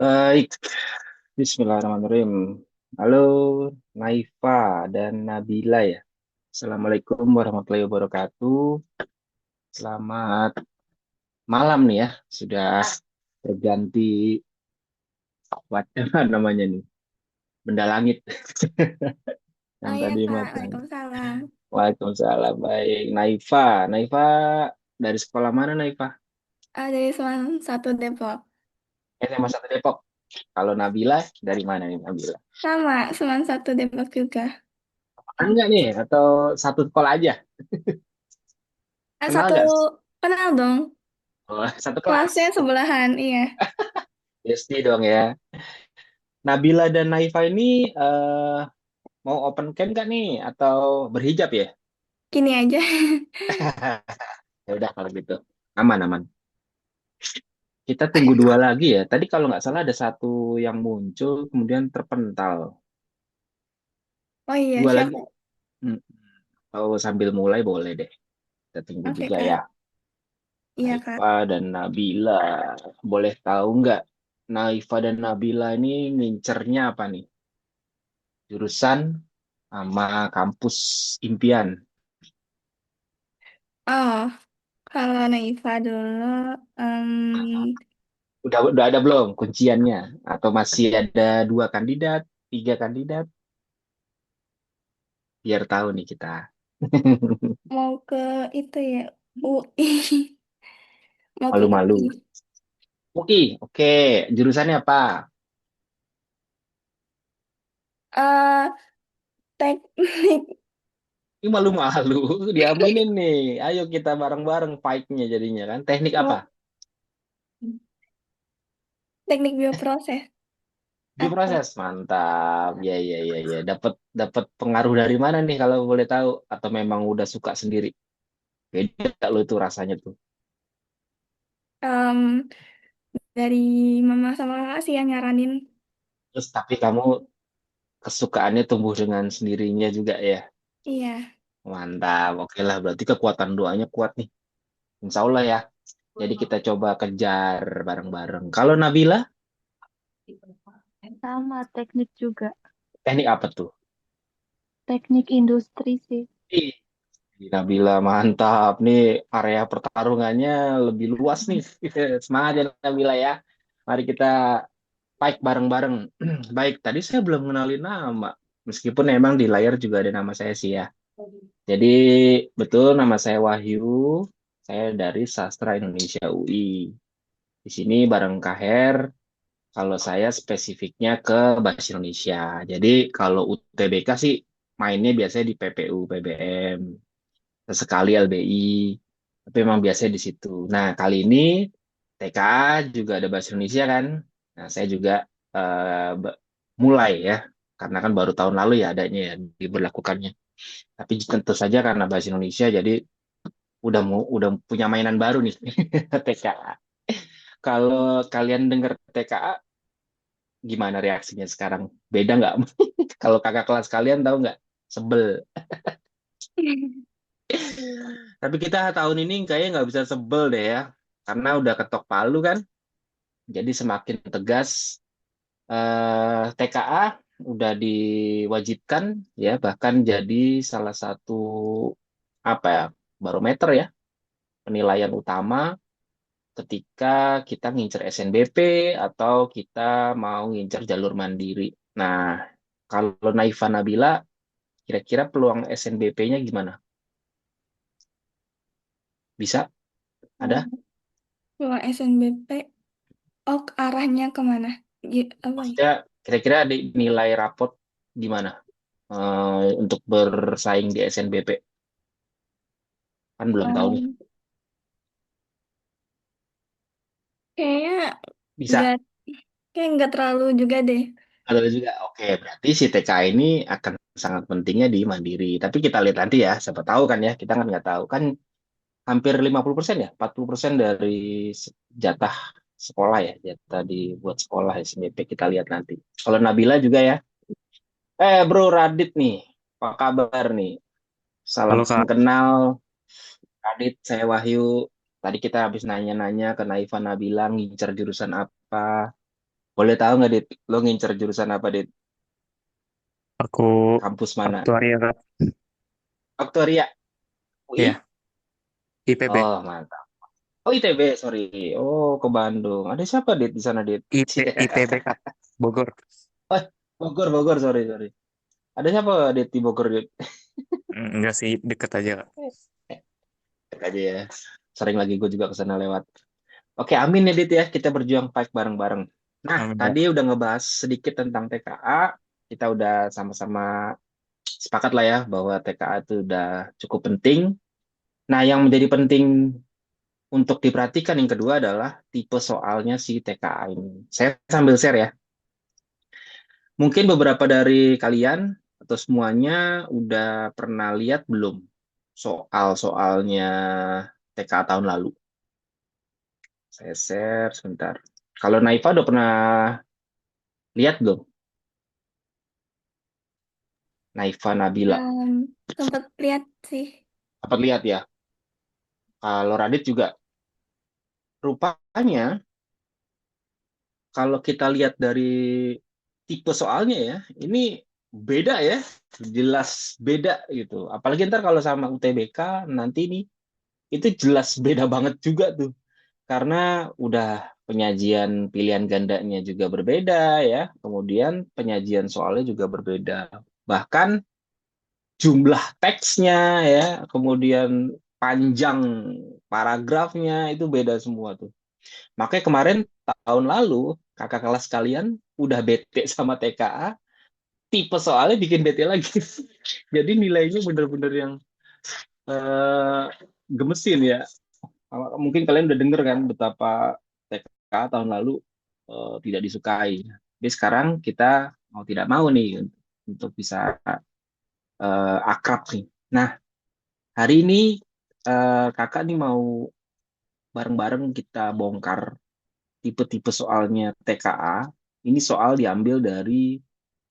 Baik, Bismillahirrahmanirrahim. Halo, Naifa dan Nabila ya. Assalamualaikum warahmatullahi wabarakatuh. Selamat malam nih ya. Sudah berganti apa namanya nih? Benda langit yang Oh iya tadi Kak, makan. Waalaikumsalam. Waalaikumsalam. Baik, Naifa. Naifa dari sekolah mana Naifa? Dari Seman satu Depok. SMA 1 Depok. Kalau Nabila dari mana nih Nabila? Sama, Seman satu Depok juga. Enggak nih, atau satu sekolah aja? Kenal Satu, nggak? kenal dong. Oh, satu kelas. Kelasnya sebelahan, iya. Besti dong ya. Nabila dan Naifa ini mau open camp gak nih atau berhijab ya? Gini aja. Ya udah kalau gitu. Aman aman. Kita tunggu dua lagi ya. Tadi kalau nggak salah ada satu yang muncul kemudian terpental. Oh iya, Dua lagi. siapa? Hmm. Kalau sambil mulai boleh deh. Kita tunggu Oke juga ya. Kak. Iya Kak. Naifa dan Nabila. Boleh tahu nggak? Naifa dan Nabila ini ngincernya apa nih? Jurusan sama kampus impian. Oh, kalau Naifa dulu, em, Udah ada belum kunciannya? Atau masih ada dua kandidat, tiga kandidat? Biar tahu nih kita. mau ke itu ya, UI. Mau ke Malu-malu. UI. Oke, oke. Jurusannya apa? Eh, teknik, Ini malu-malu. Diaminin nih. Ayo kita bareng-bareng fight-nya jadinya kan. Teknik apa? mau teknik bioproses. Di Atau, proses. Mantap. Ya, ya, ya, ya. Dapat dapat pengaruh dari mana nih kalau boleh tahu? Atau memang udah suka sendiri? Beda lo itu rasanya tuh. em, dari mama sama kakak sih yang nyaranin. Terus tapi kamu kesukaannya tumbuh dengan sendirinya juga ya. Iya. Mantap. Oke lah, berarti kekuatan doanya kuat nih. Insya Allah ya. Jadi kita coba kejar bareng-bareng. Kalau Nabila, Sama teknik juga, teknik apa tuh? teknik industri sih. Ih, Nabila mantap. Nih area pertarungannya lebih luas nih. Semangat ya Nabila ya. Mari kita fight bareng-bareng. Baik, tadi saya belum kenalin nama. Meskipun emang di layar juga ada nama saya sih ya. Jadi betul nama saya Wahyu. Saya dari Sastra Indonesia UI. Di sini bareng Kaher. Kalau saya spesifiknya ke Bahasa Indonesia. Jadi kalau UTBK sih mainnya biasanya di PPU, PBM, sesekali LBI, tapi memang biasanya di situ. Nah, kali ini TKA juga ada Bahasa Indonesia kan. Nah, saya juga mulai ya, karena kan baru tahun lalu ya adanya ya diberlakukannya. Tapi tentu saja karena Bahasa Indonesia, jadi udah punya mainan baru nih TKA. Kalau kalian dengar TKA, gimana reaksinya sekarang? Beda nggak? Kalau kakak kelas kalian tahu nggak? Sebel. Tapi kita tahun ini kayaknya nggak bisa sebel deh ya. Karena udah ketok palu kan. Jadi semakin tegas. TKA udah diwajibkan ya. Bahkan jadi salah satu apa ya, barometer ya. Penilaian utama ketika kita ngincer SNBP atau kita mau ngincer jalur mandiri. Nah, kalau Naifa Nabila, kira-kira peluang SNBP-nya gimana? Bisa? Ada? Ruang SNBP, oh arahnya kemana? Apa ya? Maksudnya kira-kira di nilai rapot gimana untuk bersaing di SNBP? Kan belum tahu nih. Um, kayaknya Bisa? nggak, kayak nggak terlalu juga deh. Ada juga. Oke, berarti si TK ini akan sangat pentingnya di Mandiri. Tapi kita lihat nanti ya, siapa tahu kan ya, kita kan nggak tahu. Kan hampir 50% ya, 40% dari jatah sekolah ya, jatah dibuat sekolah SNBP kita lihat nanti. Kalau Nabila juga ya. Bro Radit nih, apa kabar nih? Salam Halo Kak, kenal, Radit, saya Wahyu. Tadi kita habis nanya-nanya ke Naifa Nabila, ngincer jurusan apa. Boleh tahu nggak, Dit? Lo ngincer jurusan apa, Dit? Aku Kampus mana? aktuaria, Kak. Aktuaria UI? Iya, IPB. Oh, mantap. Oh, ITB, sorry. Oh, ke Bandung. Ada siapa, Dit, di sana, Dit? IPB, Kak. Bogor. Oh, Bogor, Bogor, sorry, sorry. Ada siapa, Dit, di Bogor, Dit? Enggak sih, deket aja, Kak. Cek aja ya. Sering lagi gue juga ke sana lewat. Oke, amin ya, Dit ya. Kita berjuang fight bareng-bareng. Nah, Amin, Kak. tadi udah ngebahas sedikit tentang TKA. Kita udah sama-sama sepakat lah ya bahwa TKA itu udah cukup penting. Nah, yang menjadi penting untuk diperhatikan yang kedua adalah tipe soalnya si TKA ini. Saya sambil share ya. Mungkin beberapa dari kalian atau semuanya udah pernah lihat belum soal-soalnya TKA tahun lalu? Saya share sebentar. Kalau Naifa udah pernah lihat belum? Naifa Nabila. Sempat lihat sih. Dapat lihat ya. Kalau Radit juga. Rupanya kalau kita lihat dari tipe soalnya ya, ini beda ya. Jelas beda gitu. Apalagi ntar kalau sama UTBK nanti nih, itu jelas beda banget juga tuh. Karena udah penyajian pilihan gandanya juga berbeda ya. Kemudian penyajian soalnya juga berbeda. Bahkan jumlah teksnya ya, kemudian panjang paragrafnya itu beda semua tuh. Makanya kemarin tahun lalu kakak kelas kalian udah bete sama TKA, tipe soalnya bikin bete lagi. Jadi nilainya bener-bener yang eh, gemesin ya. Mungkin kalian udah denger kan betapa TKA tahun lalu tidak disukai. Jadi sekarang kita mau tidak mau nih untuk bisa akrab nih. Nah, hari ini kakak nih mau bareng-bareng kita bongkar tipe-tipe soalnya TKA. Ini soal diambil dari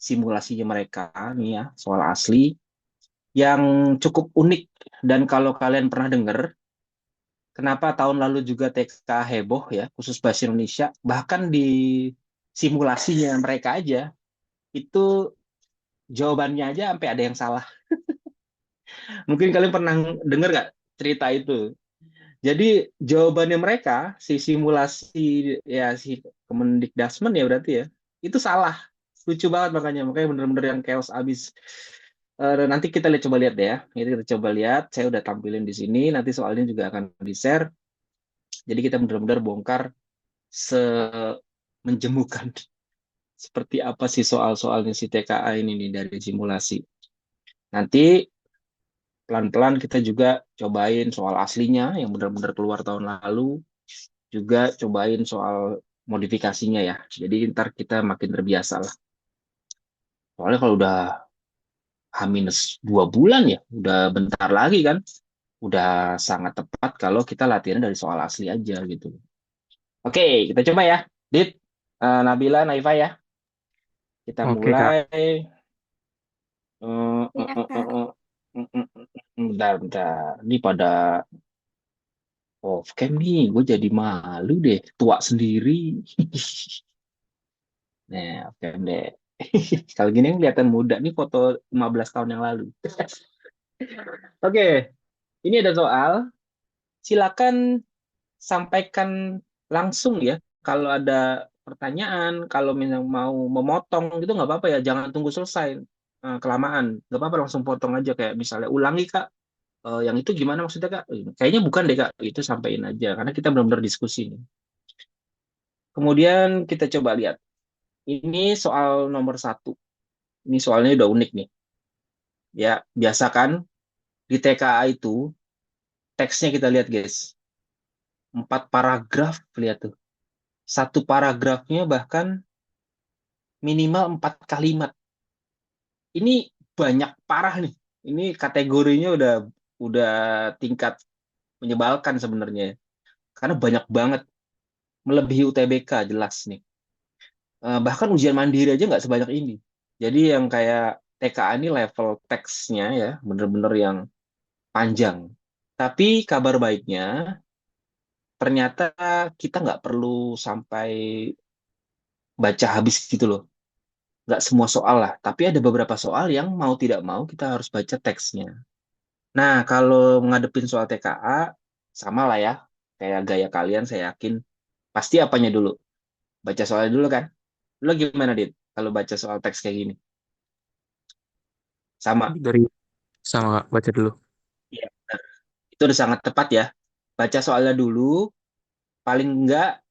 simulasinya mereka nih ya, soal asli yang cukup unik. Dan kalau kalian pernah dengar, kenapa tahun lalu juga TKA heboh ya, khusus bahasa Indonesia, bahkan di simulasinya mereka aja, itu jawabannya aja sampai ada yang salah. Mungkin kalian pernah dengar nggak cerita itu? Jadi jawabannya mereka, si simulasi ya si Kemendikbudrismen ya berarti ya, itu salah. Lucu banget makanya bener-bener yang chaos abis. Nanti kita lihat coba lihat deh ya. Ini kita coba lihat. Saya udah tampilin di sini. Nanti soalnya juga akan di-share. Jadi kita benar-benar bongkar menjemukan seperti apa sih soal-soalnya si TKA ini nih dari simulasi. Nanti pelan-pelan kita juga cobain soal aslinya yang benar-benar keluar tahun lalu, juga cobain soal modifikasinya ya. Jadi ntar kita makin terbiasa lah. Soalnya kalau udah H-2 bulan ya, udah bentar lagi kan, udah sangat tepat kalau kita latihan dari soal asli aja gitu. Oke, kita coba ya. Dit, Nabila, Naifa ya. Kita Oke, Kak. mulai. Eh, eh, Ya, eh, Kak. eh, eh. Bentar, bentar. Ini pada off cam nih, gue jadi malu deh. Tua sendiri. Nah, oke deh. Kalau gini yang kelihatan muda. Nih foto 15 tahun yang lalu. Oke, ini ada soal. Silakan sampaikan langsung ya. Kalau ada pertanyaan, kalau misalnya mau memotong gitu nggak apa-apa ya. Jangan tunggu selesai kelamaan. Nggak apa-apa langsung potong aja kayak misalnya ulangi Kak. Yang itu gimana maksudnya Kak? Kayaknya bukan deh Kak. Itu sampaikan aja karena kita benar-benar diskusi nih. Kemudian kita coba lihat. Ini soal nomor satu. Ini soalnya udah unik nih. Ya, biasa kan di TKA itu teksnya kita lihat guys. 4 paragraf, lihat tuh. Satu paragrafnya bahkan minimal 4 kalimat. Ini banyak parah nih. Ini kategorinya udah tingkat menyebalkan sebenarnya. Karena banyak banget. Melebihi UTBK jelas nih. Bahkan ujian mandiri aja nggak sebanyak ini. Jadi yang kayak TKA ini level teksnya ya bener-bener yang panjang. Tapi kabar baiknya ternyata kita nggak perlu sampai baca habis gitu loh. Nggak semua soal lah, tapi ada beberapa soal yang mau tidak mau kita harus baca teksnya. Nah, kalau ngadepin soal TKA, sama lah ya, kayak gaya kalian saya yakin, pasti apanya dulu? Baca soalnya dulu kan? Lo gimana, Dit? Kalau baca soal teks kayak gini? Sama? Dari sama Kak, baca dulu. Iya, benar. Itu udah sangat tepat ya. Baca soalnya dulu, paling enggak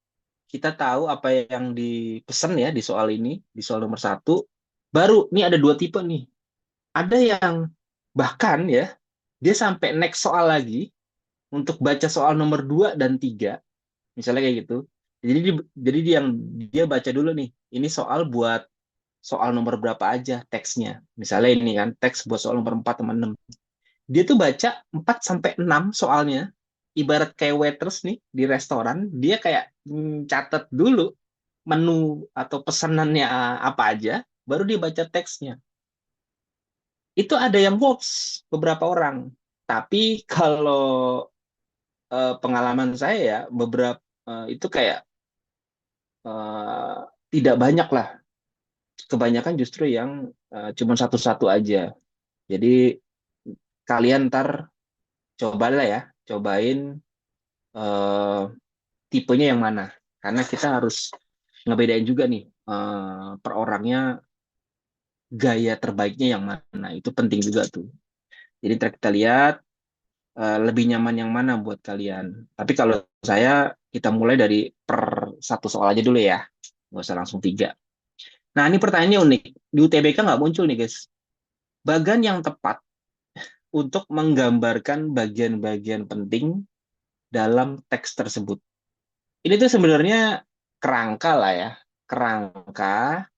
kita tahu apa yang dipesan ya di soal ini, di soal nomor satu. Baru, ini ada dua tipe nih. Ada yang bahkan ya, dia sampai next soal lagi untuk baca soal nomor 2 dan 3, misalnya kayak gitu. Jadi dia baca dulu nih, ini soal buat soal nomor berapa aja teksnya. Misalnya ini kan, teks buat soal nomor 4 sama 6. Dia tuh baca 4 sampai 6 soalnya. Ibarat kayak waitress nih di restoran, dia kayak catat dulu menu atau pesanannya apa aja, baru dia baca teksnya. Itu ada yang works beberapa orang. Tapi kalau pengalaman saya ya, beberapa itu kayak eh, tidak banyak lah. Kebanyakan justru yang cuma satu-satu aja. Jadi kalian ntar cobalah ya, cobain eh, tipenya yang mana. Karena kita harus ngebedain juga nih per orangnya gaya terbaiknya yang mana. Itu penting juga tuh. Jadi ntar kita lihat lebih nyaman yang mana buat kalian. Tapi kalau saya, kita mulai dari per satu soal aja dulu ya. Nggak usah langsung tiga. Nah, ini pertanyaannya unik. Di UTBK nggak muncul nih, guys. Bagan yang tepat untuk menggambarkan bagian-bagian penting dalam teks tersebut. Ini tuh sebenarnya kerangka lah ya. Kerangka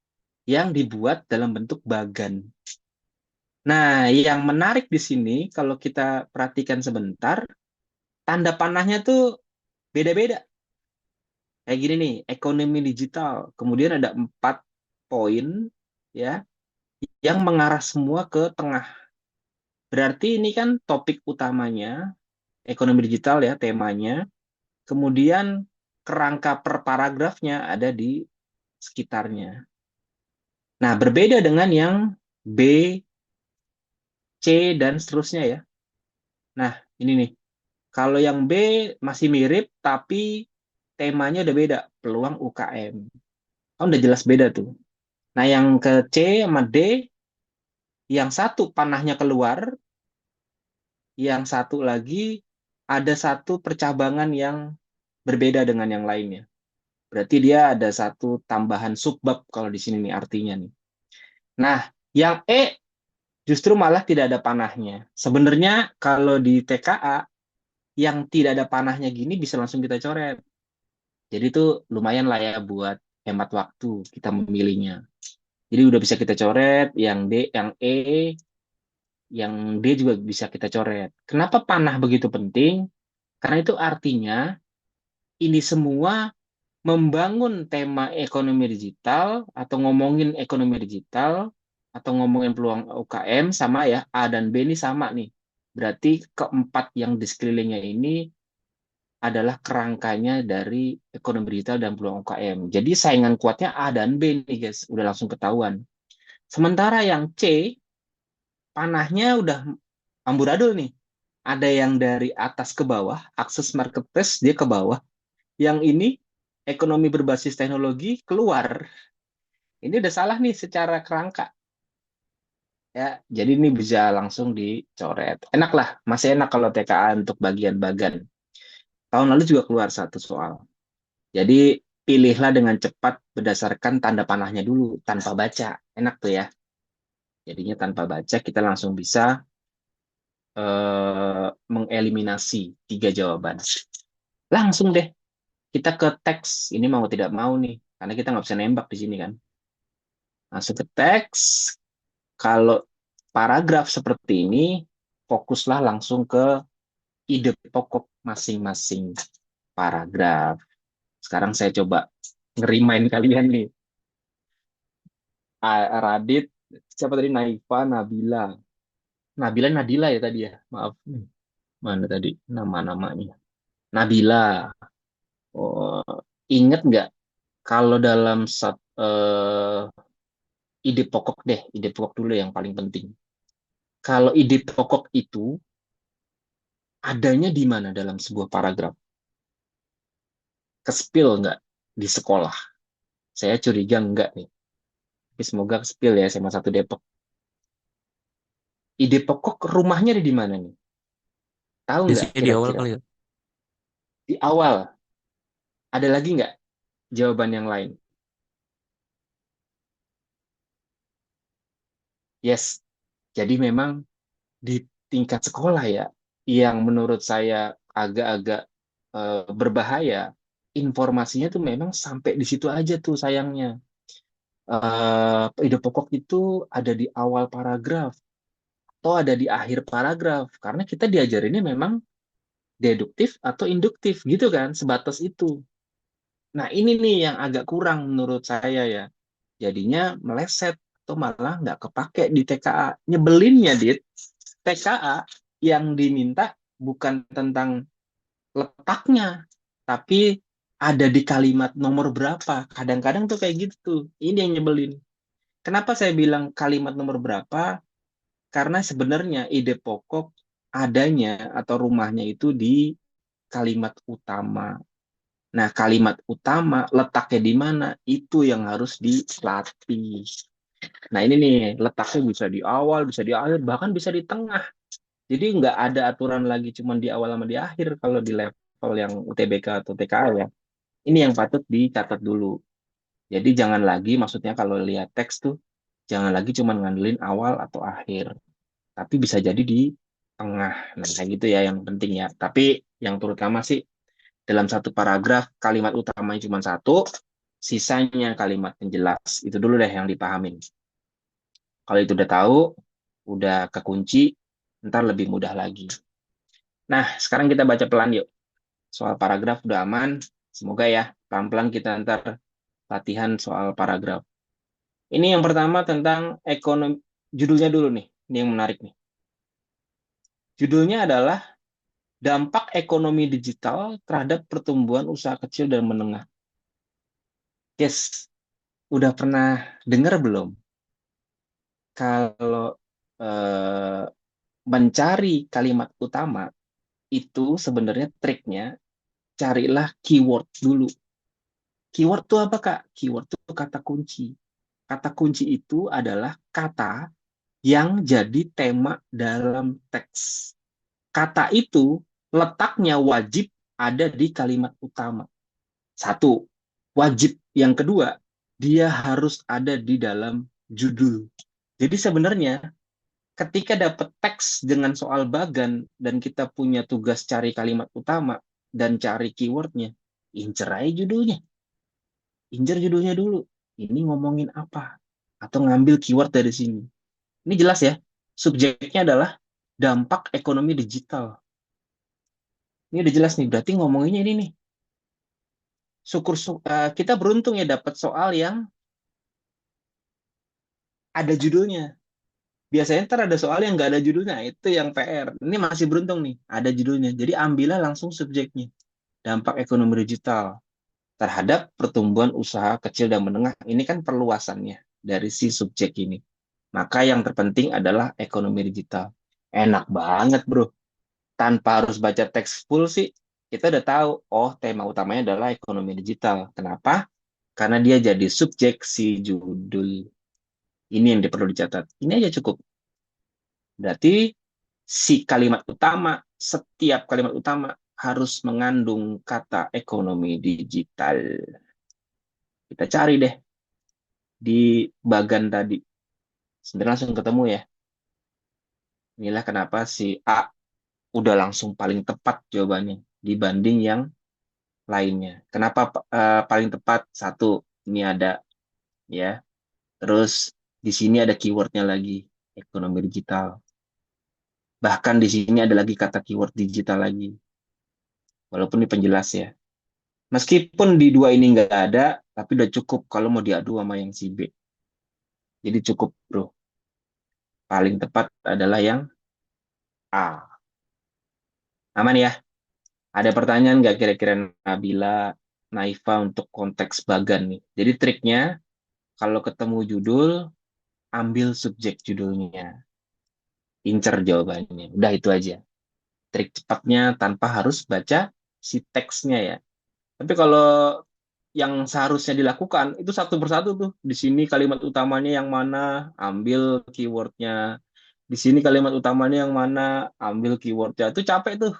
yang dibuat dalam bentuk bagan. Nah, yang menarik di sini, kalau kita perhatikan sebentar, tanda panahnya tuh beda-beda. Kayak gini nih, ekonomi digital. Kemudian ada 4 poin ya yang mengarah semua ke tengah. Berarti ini kan topik utamanya, ekonomi digital ya temanya. Kemudian kerangka per paragrafnya ada di sekitarnya. Nah, berbeda dengan yang B, C, dan seterusnya ya. Nah, ini nih. Kalau yang B masih mirip, tapi temanya udah beda. Peluang UKM. Kan udah jelas beda tuh. Nah, yang ke C sama D, yang satu panahnya keluar, yang satu lagi ada satu percabangan yang berbeda dengan yang lainnya. Berarti dia ada satu tambahan subbab kalau di sini nih artinya nih. Nah, yang E justru malah tidak ada panahnya. Sebenarnya kalau di TKA yang tidak ada panahnya gini bisa langsung kita coret. Jadi itu lumayan lah ya buat hemat waktu kita memilihnya. Jadi udah bisa kita coret yang D, yang E, yang D juga bisa kita coret. Kenapa panah begitu penting? Karena itu artinya ini semua membangun tema ekonomi digital atau ngomongin ekonomi digital atau ngomongin peluang UKM sama ya, A dan B ini sama nih. Berarti keempat yang di sekelilingnya ini adalah kerangkanya dari ekonomi digital dan peluang UKM. Jadi saingan kuatnya A dan B nih guys, udah langsung ketahuan. Sementara yang C, panahnya udah amburadul nih. Ada yang dari atas ke bawah, akses marketplace dia ke bawah. Yang ini ekonomi berbasis teknologi keluar. Ini udah salah nih secara kerangka. Ya, jadi ini bisa langsung dicoret. Enak lah, masih enak kalau TKA untuk bagian bagan. Tahun lalu juga keluar satu soal. Jadi pilihlah dengan cepat berdasarkan tanda panahnya dulu, tanpa baca. Enak tuh ya. Jadinya tanpa baca kita langsung bisa mengeliminasi 3 jawaban. Langsung deh, kita ke teks. Ini mau tidak mau nih, karena kita nggak bisa nembak di sini kan. Langsung ke teks. Kalau paragraf seperti ini, fokuslah langsung ke ide pokok masing-masing paragraf. Sekarang saya coba ngerimain kalian nih. Radit, siapa tadi? Naifa, Nabila. Nabila, Nadila ya tadi ya. Maaf. Mana tadi nama-namanya? Nabila. Oh, ingat nggak kalau dalam eh, ide pokok deh, ide pokok dulu yang paling penting. Kalau ide pokok itu adanya di mana dalam sebuah paragraf? Kespil nggak di sekolah? Saya curiga nggak nih. Tapi semoga kespil ya SMA 1 Depok. Ide pokok rumahnya ada di mana nih? Tahu nggak Biasanya di awal kira-kira? kali ya. Di awal. Ada lagi nggak jawaban yang lain? Yes. Jadi memang di tingkat sekolah ya, yang menurut saya agak-agak berbahaya, informasinya tuh memang sampai di situ aja tuh sayangnya. Ide pokok itu ada di awal paragraf atau ada di akhir paragraf karena kita diajarinnya memang deduktif atau induktif gitu kan, sebatas itu. Nah, ini nih yang agak kurang menurut saya ya. Jadinya meleset atau malah nggak kepake di TKA. Nyebelinnya, Dit, TKA yang diminta bukan tentang letaknya, tapi ada di kalimat nomor berapa. Kadang-kadang tuh kayak gitu tuh. Ini yang nyebelin. Kenapa saya bilang kalimat nomor berapa? Karena sebenarnya ide pokok adanya atau rumahnya itu di kalimat utama. Nah, kalimat utama letaknya di mana itu yang harus dilatih. Nah, ini nih letaknya bisa di awal, bisa di akhir, bahkan bisa di tengah. Jadi nggak ada aturan lagi cuma di awal sama di akhir kalau di level yang UTBK atau TKA ya. Ini yang patut dicatat dulu. Jadi jangan lagi, maksudnya kalau lihat teks tuh, jangan lagi cuma ngandelin awal atau akhir. Tapi bisa jadi di tengah. Nah, kayak gitu ya yang penting ya. Tapi yang terutama sih dalam satu paragraf kalimat utamanya cuma satu, sisanya kalimat penjelas. Itu dulu deh yang dipahamin. Kalau itu udah tahu, udah kekunci, ntar lebih mudah lagi. Nah, sekarang kita baca pelan yuk. Soal paragraf udah aman. Semoga ya, pelan-pelan kita ntar latihan soal paragraf. Ini yang pertama tentang ekonomi. Judulnya dulu nih, ini yang menarik nih. Judulnya adalah dampak ekonomi digital terhadap pertumbuhan usaha kecil dan menengah. Yes, udah pernah dengar belum? Kalau eh, mencari kalimat utama itu sebenarnya triknya carilah keyword dulu. Keyword itu apa, Kak? Keyword itu kata kunci. Kata kunci itu adalah kata yang jadi tema dalam teks. Kata itu letaknya wajib ada di kalimat utama. Satu, wajib. Yang kedua, dia harus ada di dalam judul. Jadi sebenarnya ketika dapat teks dengan soal bagan dan kita punya tugas cari kalimat utama dan cari keywordnya, incer aja judulnya. Incer judulnya dulu. Ini ngomongin apa? Atau ngambil keyword dari sini. Ini jelas ya. Subjeknya adalah dampak ekonomi digital. Ini udah jelas nih. Berarti ngomonginnya ini nih. Kita beruntung ya dapat soal yang ada judulnya. Biasanya ntar ada soal yang nggak ada judulnya. Itu yang PR. Ini masih beruntung nih. Ada judulnya. Jadi ambillah langsung subjeknya. Dampak ekonomi digital terhadap pertumbuhan usaha kecil dan menengah. Ini kan perluasannya dari si subjek ini. Maka yang terpenting adalah ekonomi digital. Enak banget, bro. Tanpa harus baca teks full sih, kita udah tahu, oh tema utamanya adalah ekonomi digital. Kenapa? Karena dia jadi subjek si judul. Ini yang perlu dicatat. Ini aja cukup. Berarti si kalimat utama, setiap kalimat utama harus mengandung kata ekonomi digital. Kita cari deh di bagan tadi. Sebenarnya langsung ketemu ya. Inilah kenapa si A udah langsung paling tepat jawabannya dibanding yang lainnya. Kenapa paling tepat? Satu, ini ada ya. Terus di sini ada keywordnya lagi, ekonomi digital. Bahkan di sini ada lagi kata keyword digital lagi. Walaupun ini penjelas ya. Meskipun di dua ini nggak ada, tapi udah cukup kalau mau diadu sama yang si B. Jadi cukup, bro. Paling tepat adalah yang A. Aman ya? Ada pertanyaan nggak kira-kira Nabila, Naifa untuk konteks bagan nih? Jadi triknya kalau ketemu judul, ambil subjek judulnya. Incer jawabannya. Udah itu aja. Trik cepatnya tanpa harus baca si teksnya ya. Tapi kalau yang seharusnya dilakukan itu satu persatu tuh. Di sini kalimat utamanya yang mana, ambil keywordnya. Di sini kalimat utamanya yang mana, ambil keywordnya. Itu capek tuh.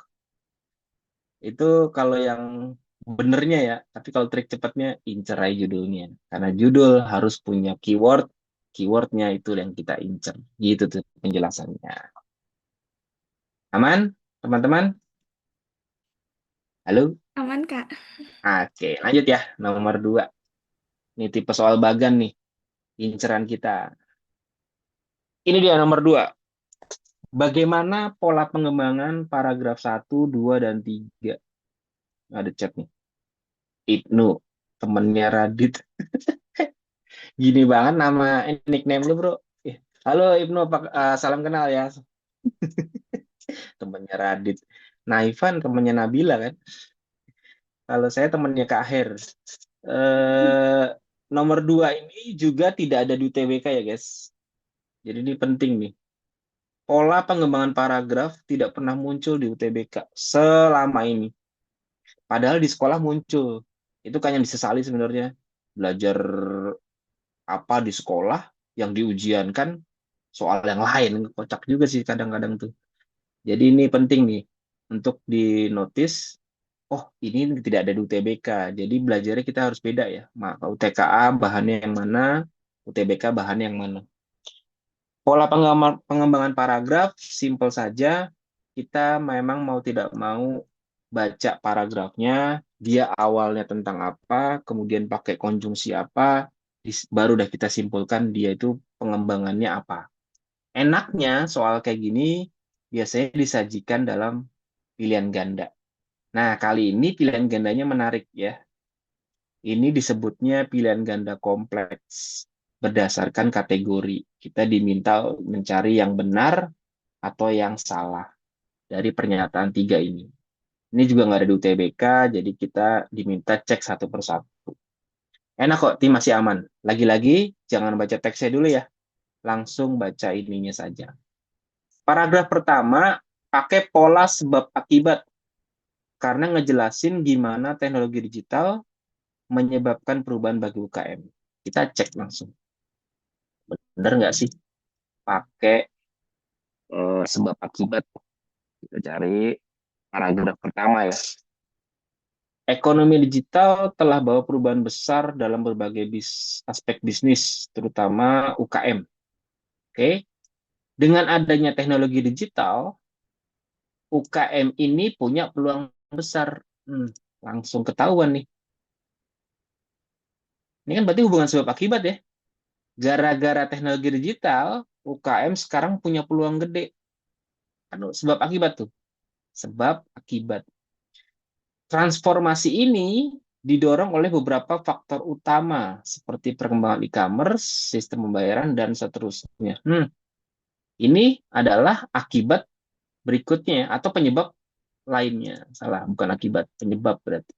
Itu kalau yang benernya ya. Tapi kalau trik cepatnya, incer aja judulnya. Karena judul harus punya keyword, keywordnya itu yang kita incer. Gitu tuh penjelasannya. Aman, teman-teman? Halo? Aman, Kak. Oke, lanjut ya. Nomor 2. Ini tipe soal bagan nih. Inceran kita. Ini dia nomor 2. Bagaimana pola pengembangan paragraf 1, 2, dan 3? Ada chat nih. Ibnu, temennya Radit. Gini banget nama nickname lu, bro. Halo Ibnu, salam kenal ya. Temennya Radit. Nah, Ivan temennya Nabila kan. Kalau saya temennya Kak Her. Eh, Nomor 2 ini juga tidak ada di UTBK ya, guys. Jadi ini penting nih. Pola pengembangan paragraf tidak pernah muncul di UTBK selama ini. Padahal di sekolah muncul. Itu kan yang disesali sebenarnya. Belajar apa di sekolah yang diujiankan soal yang lain. Kocak juga sih kadang-kadang tuh. Jadi ini penting nih untuk di notice. Oh, ini tidak ada di UTBK. Jadi belajarnya kita harus beda ya. Maka UTKA bahannya yang mana, UTBK bahannya yang mana. Pola pengembangan paragraf simple saja. Kita memang mau tidak mau baca paragrafnya, dia awalnya tentang apa, kemudian pakai konjungsi apa, baru udah kita simpulkan dia itu pengembangannya apa. Enaknya soal kayak gini biasanya disajikan dalam pilihan ganda. Nah, kali ini pilihan gandanya menarik ya. Ini disebutnya pilihan ganda kompleks berdasarkan kategori. Kita diminta mencari yang benar atau yang salah dari pernyataan 3 ini. Ini juga nggak ada di UTBK, jadi kita diminta cek satu persatu. Enak kok, tim masih aman. Lagi-lagi, jangan baca teksnya dulu ya. Langsung baca ininya saja. Paragraf pertama, pakai pola sebab akibat. Karena ngejelasin gimana teknologi digital menyebabkan perubahan bagi UKM. Kita cek langsung. Benar nggak sih? Pakai sebab akibat. Kita cari paragraf pertama ya. Ekonomi digital telah bawa perubahan besar dalam berbagai aspek bisnis, terutama UKM. Oke, dengan adanya teknologi digital, UKM ini punya peluang besar. Langsung ketahuan nih. Ini kan berarti hubungan sebab akibat ya. Gara-gara teknologi digital, UKM sekarang punya peluang gede. Sebab akibat tuh. Sebab akibat. Transformasi ini didorong oleh beberapa faktor utama seperti perkembangan e-commerce, sistem pembayaran, dan seterusnya. Ini adalah akibat berikutnya atau penyebab lainnya. Salah, bukan akibat, penyebab berarti.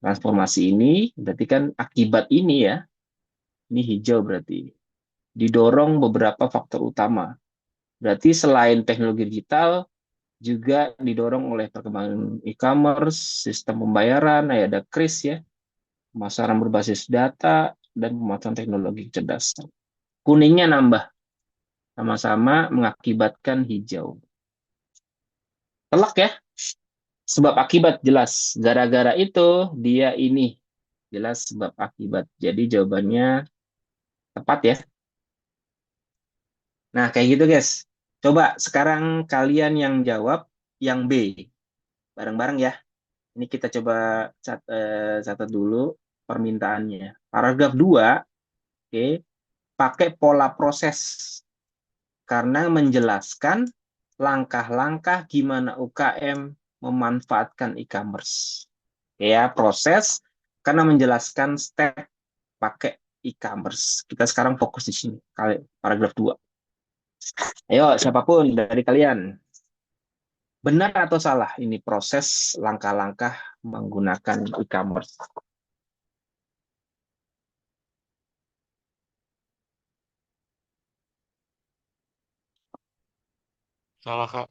Transformasi ini berarti kan akibat ini ya, ini hijau berarti. Didorong beberapa faktor utama. Berarti selain teknologi digital, juga didorong oleh perkembangan e-commerce, sistem pembayaran, ada kris ya, pemasaran berbasis data, dan pemanfaatan teknologi cerdas. Kuningnya nambah, sama-sama mengakibatkan hijau. Telak ya, sebab akibat jelas. Gara-gara itu, dia ini. Jelas sebab akibat. Jadi jawabannya tepat ya. Nah, kayak gitu guys. Coba sekarang kalian yang jawab yang B. Bareng-bareng ya. Ini kita coba catat dulu permintaannya. Paragraf 2, oke, pakai pola proses karena menjelaskan langkah-langkah gimana UKM memanfaatkan e-commerce. Ya, proses karena menjelaskan step pakai e-commerce. Kita sekarang fokus di sini, paragraf 2. Ayo, siapapun dari kalian. Benar atau salah ini proses langkah-langkah menggunakan e-commerce? Salah, Kak.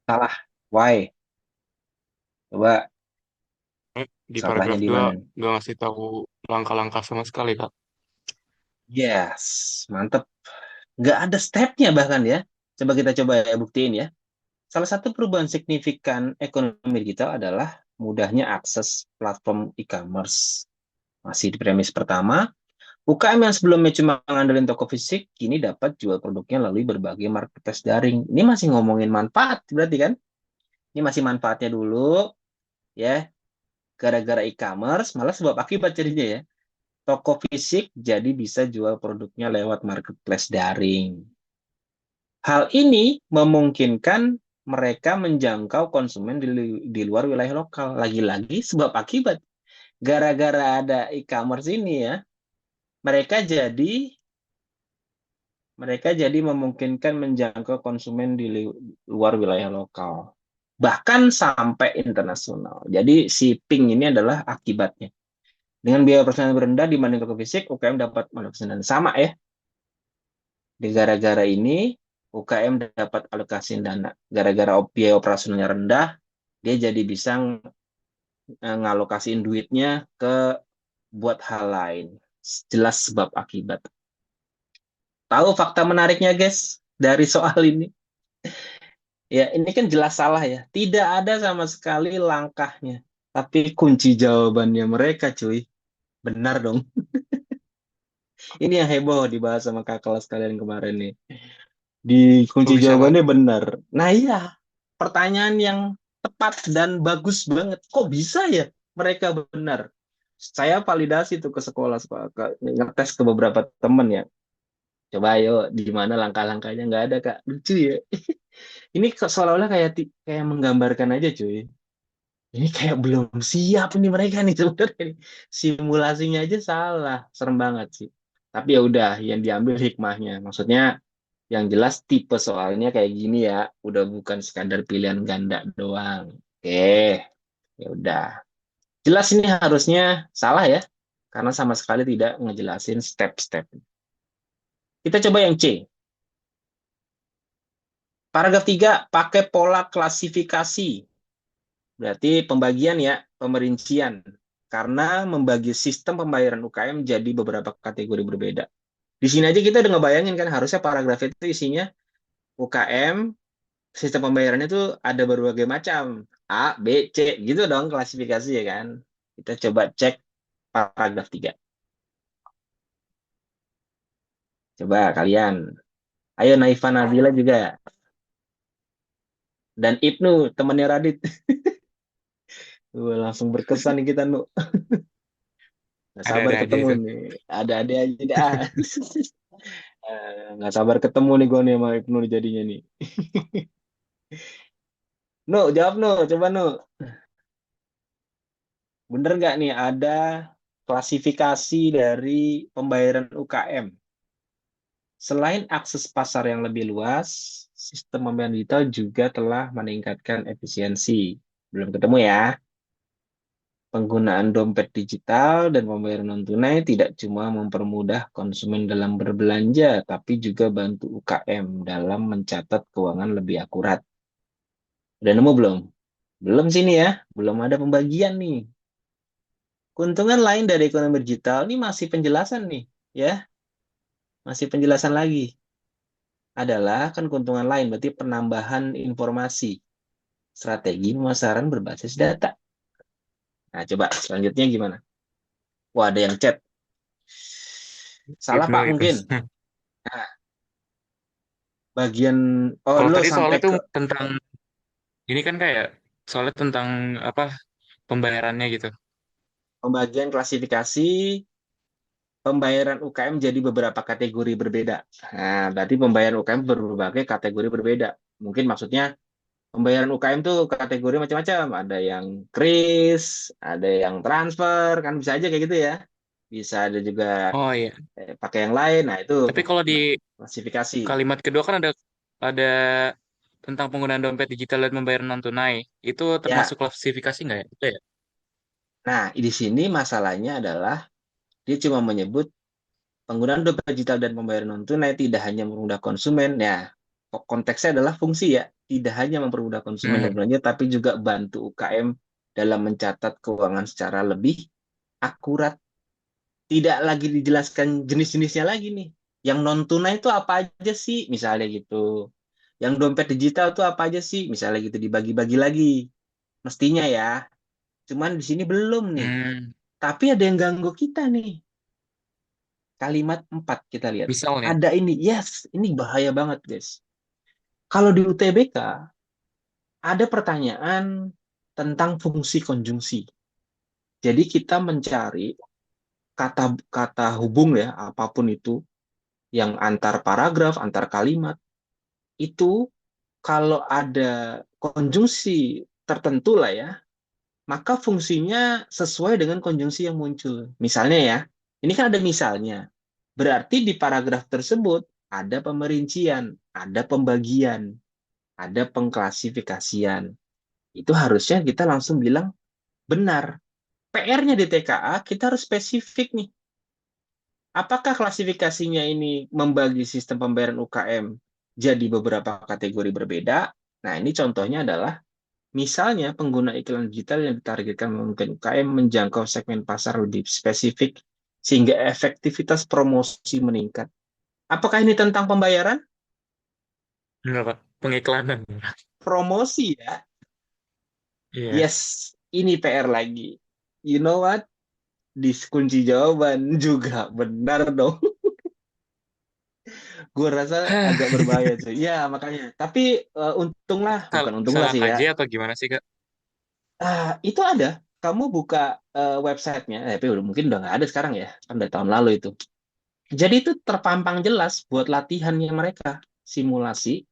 Salah. Why? Coba Di salahnya paragraf di 2 mana? nggak ngasih tahu langkah-langkah sama sekali, Kak. Yes, mantep. Nggak ada stepnya bahkan ya. Coba ya buktiin ya. Salah satu perubahan signifikan ekonomi digital adalah mudahnya akses platform e-commerce. Masih di premis pertama, UKM yang sebelumnya cuma ngandelin toko fisik, kini dapat jual produknya melalui berbagai marketplace daring. Ini masih ngomongin manfaat, berarti kan? Ini masih manfaatnya dulu, ya. Gara-gara e-commerce, malah sebab akibat jadinya ya. Toko fisik jadi bisa jual produknya lewat marketplace daring. Hal ini memungkinkan mereka menjangkau konsumen di luar wilayah lokal. Lagi-lagi sebab akibat. Gara-gara ada e-commerce ini ya, mereka jadi mereka jadi memungkinkan menjangkau konsumen di luar wilayah lokal. Bahkan sampai internasional. Jadi si ping ini adalah akibatnya. Dengan biaya operasional rendah dibanding toko fisik, UKM dapat pendapatan sama ya. Di gara-gara ini, UKM dapat alokasi dana. Gara-gara biaya operasionalnya rendah, dia jadi bisa ngalokasiin duitnya ke buat hal lain. Jelas sebab akibat. Tahu fakta menariknya, guys, dari soal ini? Ya, ini kan jelas salah ya. Tidak ada sama sekali langkahnya. Tapi kunci jawabannya mereka, cuy. Benar dong. Ini yang heboh dibahas sama kakak kelas kalian kemarin nih. Di Kok kunci bisa, Kak? jawabannya benar. Nah iya, pertanyaan yang tepat dan bagus banget. Kok bisa ya mereka benar? Saya validasi tuh ke sekolah, ngetes ke beberapa temen ya. Coba ayo, di mana langkah-langkahnya nggak ada Kak. Lucu ya. Ini seolah-olah kayak menggambarkan aja cuy. Ini kayak belum siap nih mereka nih sebenarnya. Simulasinya aja salah, serem banget sih. Tapi ya udah, yang diambil hikmahnya. Maksudnya yang jelas tipe soalnya kayak gini ya, udah bukan sekadar pilihan ganda doang. Oke, ya udah. Jelas ini harusnya salah ya, karena sama sekali tidak ngejelasin step-step. Kita coba yang C. Paragraf 3 pakai pola klasifikasi. Berarti pembagian ya, pemerincian. Karena membagi sistem pembayaran UKM jadi beberapa kategori berbeda. Di sini aja kita udah ngebayangin kan, harusnya paragraf itu isinya UKM, sistem pembayarannya itu ada berbagai macam. A, B, C, gitu dong klasifikasi ya kan. Kita coba cek paragraf 3. Coba kalian. Ayo Naifa Nabila juga. Dan Ibnu, temannya Radit. Langsung berkesan nih kita, Nu. Nggak sabar Ada-ada aja ketemu itu. nih. Ada-ada aja dah. Nggak sabar ketemu nih gue nih sama Ibnu jadinya nih. Nu, jawab Nu. Coba Nu. Bener nggak nih ada klasifikasi dari pembayaran UKM? Selain akses pasar yang lebih luas, sistem pembayaran digital juga telah meningkatkan efisiensi. Belum ketemu ya. Penggunaan dompet digital dan pembayaran non-tunai tidak cuma mempermudah konsumen dalam berbelanja, tapi juga bantu UKM dalam mencatat keuangan lebih akurat. Udah nemu belum? Belum sini ya. Belum ada pembagian nih. Keuntungan lain dari ekonomi digital ini masih penjelasan nih, ya. Masih penjelasan lagi. Adalah kan keuntungan lain, berarti penambahan informasi. Strategi pemasaran berbasis data. Nah, coba selanjutnya gimana? Wah, ada yang chat. Salah Ibnu Pak itu. mungkin. Nah, bagian Kalau lo tadi sampai soalnya tuh ke tentang ini kan kayak soalnya tentang apa pembayarannya gitu. pembagian klasifikasi pembayaran UKM jadi beberapa kategori berbeda. Nah, berarti pembayaran UKM berbagai kategori berbeda. Mungkin maksudnya pembayaran UKM tuh kategori macam-macam. Ada yang kris, ada yang transfer, kan bisa aja kayak gitu ya. Bisa ada juga Oh iya. pakai yang lain. Nah, itu Tapi kalau di klasifikasi. kalimat kedua kan ada tentang penggunaan dompet digital dan pembayaran non tunai. Itu Ya, termasuk klasifikasi nggak ya? Itu ya? nah di sini masalahnya adalah dia cuma menyebut penggunaan dompet digital dan pembayaran non tunai tidak hanya mempermudah konsumen. Ya, konteksnya adalah fungsi ya, tidak hanya mempermudah konsumen Hmm. berbelanja, tapi juga bantu UKM dalam mencatat keuangan secara lebih akurat. Tidak lagi dijelaskan jenis-jenisnya lagi nih. Yang non tunai itu apa aja sih, misalnya gitu. Yang dompet digital itu apa aja sih, misalnya gitu dibagi-bagi lagi. Mestinya ya. Cuman di sini belum nih. Hmm. Tapi ada yang ganggu kita nih. Kalimat 4 kita lihat. Misalnya, Ada ini. Yes, ini bahaya banget, guys. Kalau di UTBK ada pertanyaan tentang fungsi konjungsi. Jadi kita mencari kata-kata hubung ya, apapun itu yang antar paragraf, antar kalimat itu kalau ada konjungsi tertentu lah ya, maka fungsinya sesuai dengan konjungsi yang muncul. Misalnya ya, ini kan ada misalnya. Berarti di paragraf tersebut ada pemerincian, ada pembagian, ada pengklasifikasian. Itu harusnya kita langsung bilang benar. PR-nya di TKA kita harus spesifik nih. Apakah klasifikasinya ini membagi sistem pembayaran UKM jadi beberapa kategori berbeda? Nah, ini contohnya adalah misalnya pengguna iklan digital yang ditargetkan mungkin UKM menjangkau segmen pasar lebih spesifik sehingga efektivitas promosi meningkat. Apakah ini tentang pembayaran? bener Pak, pengiklanan. Promosi ya. Iya. Yes, ini PR lagi. You know what? Di kunci jawaban juga benar dong. Gue rasa agak berbahaya cuy. Ya makanya. Tapi untunglah, bukan untunglah Salah sih ya. aja atau gimana sih Kak? Itu ada. Kamu buka websitenya, tapi mungkin udah nggak ada sekarang ya. Kan udah tahun lalu itu. Jadi itu terpampang jelas buat latihannya mereka. Simulasi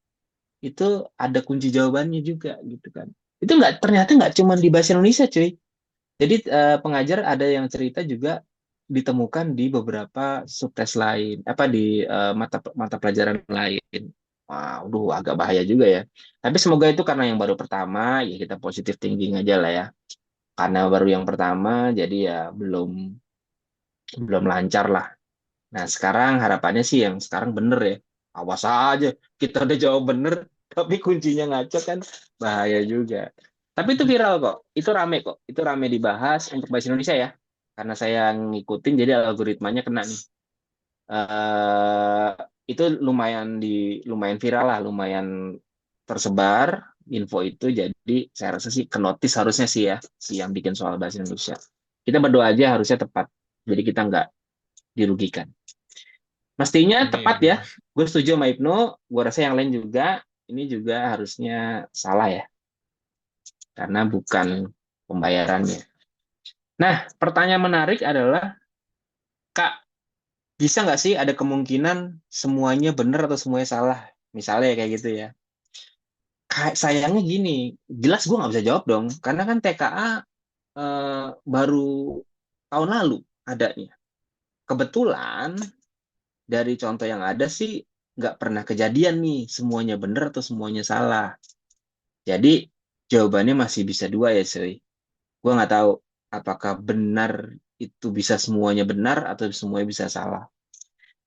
itu ada kunci jawabannya juga gitu kan. Itu nggak ternyata nggak cuma di bahasa Indonesia cuy. Jadi pengajar ada yang cerita juga ditemukan di beberapa subtes lain, apa di mata mata pelajaran lain. Wah, waduh, agak bahaya juga ya. Tapi semoga itu karena yang baru pertama, ya kita positif thinking aja lah ya. Karena baru yang pertama, jadi ya belum belum lancar lah. Nah, sekarang harapannya sih yang sekarang bener ya. Awas aja, kita udah jawab bener, tapi kuncinya ngaco kan bahaya juga. Tapi itu viral kok, itu rame kok, itu rame dibahas untuk bahasa Indonesia ya. Karena saya ngikutin, jadi algoritmanya kena nih. eh itu lumayan viral lah, lumayan tersebar info itu. Jadi saya rasa sih kenotis harusnya sih ya, si yang bikin soal bahasa Indonesia. Kita berdoa aja harusnya tepat, jadi kita nggak dirugikan. Mestinya tepat Amin. ya. Gue setuju sama Ibnu. Gue rasa yang lain juga ini juga harusnya salah ya, karena bukan pembayarannya. Nah, pertanyaan menarik adalah, Kak, bisa nggak sih ada kemungkinan semuanya benar atau semuanya salah? Misalnya kayak gitu ya. Kayak sayangnya gini, jelas gue nggak bisa jawab dong, karena kan TKA baru tahun lalu adanya. Kebetulan dari contoh yang ada sih nggak pernah kejadian nih semuanya benar atau semuanya salah. Jadi jawabannya masih bisa dua ya, Soy. Gue nggak tahu apakah benar itu bisa semuanya benar atau semuanya bisa salah.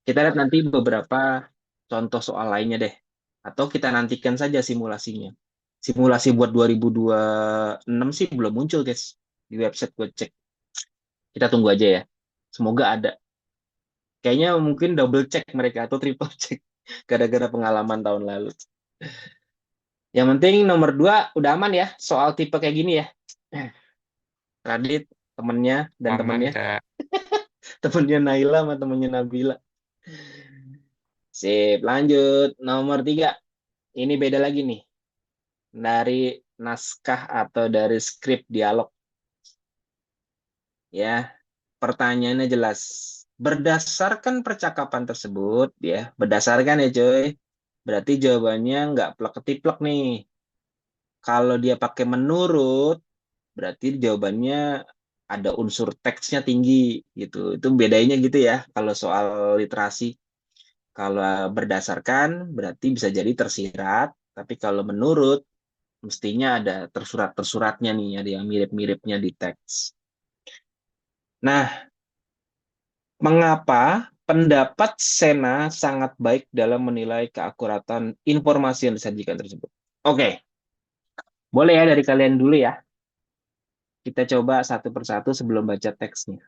Kita lihat nanti beberapa contoh soal lainnya deh. Atau kita nantikan saja simulasinya. Simulasi buat 2026 sih belum muncul, guys. Di website gue cek. Kita tunggu aja ya. Semoga ada. Kayaknya mungkin double check mereka atau triple check. Gara-gara pengalaman tahun lalu. Yang penting nomor 2 udah aman ya. Soal tipe kayak gini ya. Radit, temennya, dan Aman temennya. Kak. Temennya Naila sama temennya Nabila. Sip, lanjut. Nomor 3. Ini beda lagi nih. Dari naskah atau dari skrip dialog. Ya, pertanyaannya jelas. Berdasarkan percakapan tersebut, ya, berdasarkan ya coy. Berarti jawabannya nggak plek-ketiplek nih. Kalau dia pakai menurut, berarti jawabannya ada unsur teksnya tinggi gitu. Itu bedanya gitu ya. Kalau soal literasi, kalau berdasarkan berarti bisa jadi tersirat, tapi kalau menurut mestinya ada tersurat-tersuratnya nih, ada yang mirip-miripnya di teks. Nah, mengapa Pendapat Sena sangat baik dalam menilai keakuratan informasi yang disajikan tersebut. Oke, boleh ya dari kalian dulu ya. Kita coba satu persatu sebelum baca teksnya.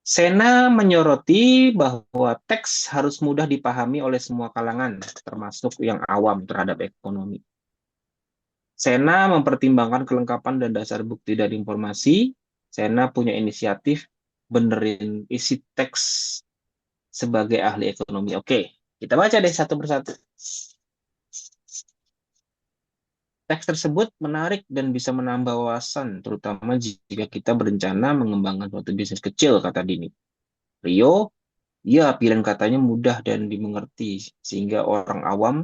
Sena menyoroti bahwa teks harus mudah dipahami oleh semua kalangan, termasuk yang awam terhadap ekonomi. Sena mempertimbangkan kelengkapan dan dasar bukti dan informasi. Sena punya inisiatif benerin isi teks sebagai ahli ekonomi. Oke, kita baca deh satu persatu. Teks tersebut menarik dan bisa menambah wawasan, terutama jika kita berencana mengembangkan suatu bisnis kecil, kata Dini. Rio, ya pilihan katanya mudah dan dimengerti, sehingga orang awam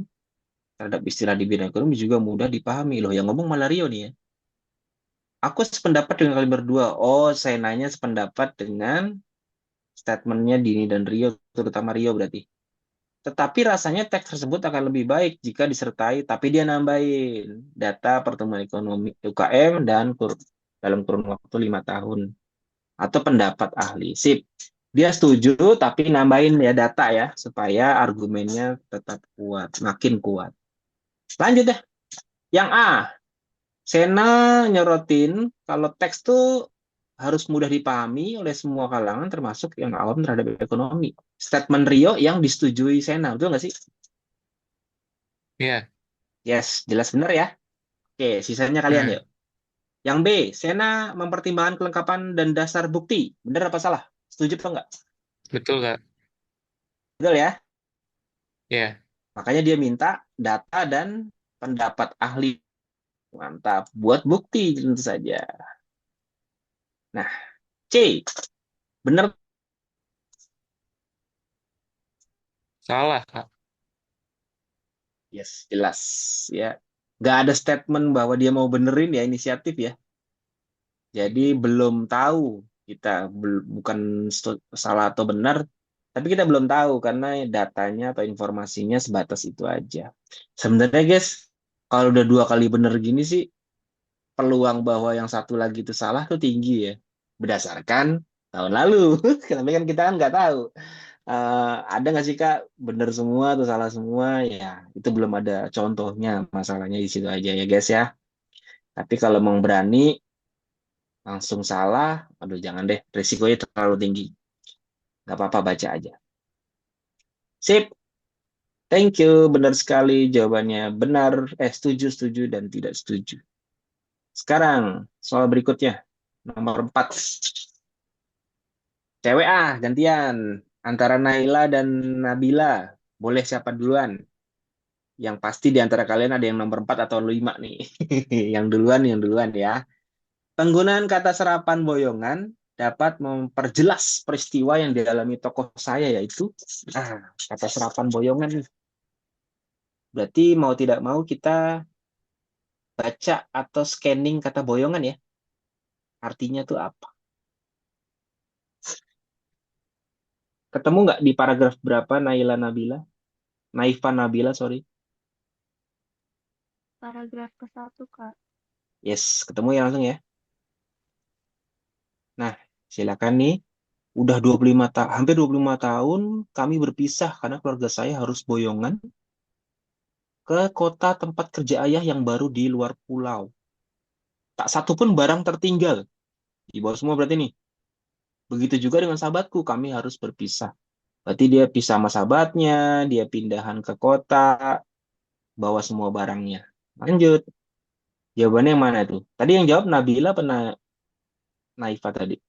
terhadap istilah di bidang ekonomi juga mudah dipahami. Loh, yang ngomong malah Rio nih ya. Aku sependapat dengan kalian berdua. Oh, saya nanya sependapat dengan statementnya Dini dan Rio, terutama Rio berarti. Tetapi rasanya teks tersebut akan lebih baik jika disertai, tapi dia nambahin data pertumbuhan ekonomi UKM dan dalam kurun waktu 5 tahun. Atau pendapat ahli. Sip. Dia setuju, tapi nambahin ya data ya, supaya argumennya tetap kuat, makin kuat. Lanjut deh. Yang A, Sena nyorotin kalau teks tuh harus mudah dipahami oleh semua kalangan, termasuk yang awam terhadap ekonomi. Statement Rio yang disetujui Sena, betul nggak sih? Iya. Yes, jelas benar ya. Oke, sisanya kalian Hmm, yuk. Yang B, Sena mempertimbangkan kelengkapan dan dasar bukti. Benar apa salah? Setuju apa enggak? betul, Kak. Betul ya. Iya. Makanya dia minta data dan pendapat ahli. Mantap. Buat bukti tentu saja. Nah, C, benar. Salah, Kak. Yes, jelas ya. Nggak ada statement bahwa dia mau benerin ya inisiatif ya. Jadi belum tahu kita bukan salah atau benar, tapi kita belum tahu karena datanya atau informasinya sebatas itu aja. Sebenarnya guys, kalau udah 2 kali bener gini sih, peluang bahwa yang satu lagi itu salah tuh tinggi ya. Berdasarkan tahun lalu. Tapi kan kita kan nggak tahu. Ada nggak sih Kak bener semua atau salah semua? Ya, itu belum ada contohnya. Masalahnya di situ aja ya guys ya. Tapi kalau mau berani langsung salah, aduh jangan deh, risikonya terlalu tinggi. Nggak apa-apa, baca aja. Sip, thank you, benar sekali jawabannya. Benar, setuju, setuju, dan tidak setuju. Sekarang, soal berikutnya, nomor 4. Cewek gantian. Antara Naila dan Nabila, boleh siapa duluan? Yang pasti di antara kalian ada yang nomor 4 atau 5 nih. Yang duluan ya. Penggunaan kata serapan boyongan dapat memperjelas peristiwa yang dialami tokoh saya, yaitu kata serapan boyongan. Berarti mau tidak mau kita baca atau scanning kata boyongan ya. Artinya tuh apa? Ketemu nggak di paragraf berapa Naila Nabila? Naifa Nabila, sorry. Paragraf ke-1, Kak. Yes, ketemu ya langsung ya. Nah, silakan nih. Udah 25 tahun, hampir 25 tahun kami berpisah karena keluarga saya harus boyongan ke kota tempat kerja ayah yang baru di luar pulau. Tak satu pun barang tertinggal. Di bawah semua berarti nih. Begitu juga dengan sahabatku, kami harus berpisah. Berarti dia pisah sama sahabatnya, dia pindahan ke kota, bawa semua barangnya. Lanjut. Jawabannya yang mana tuh? Tadi yang jawab Nabila apa Naifa tadi?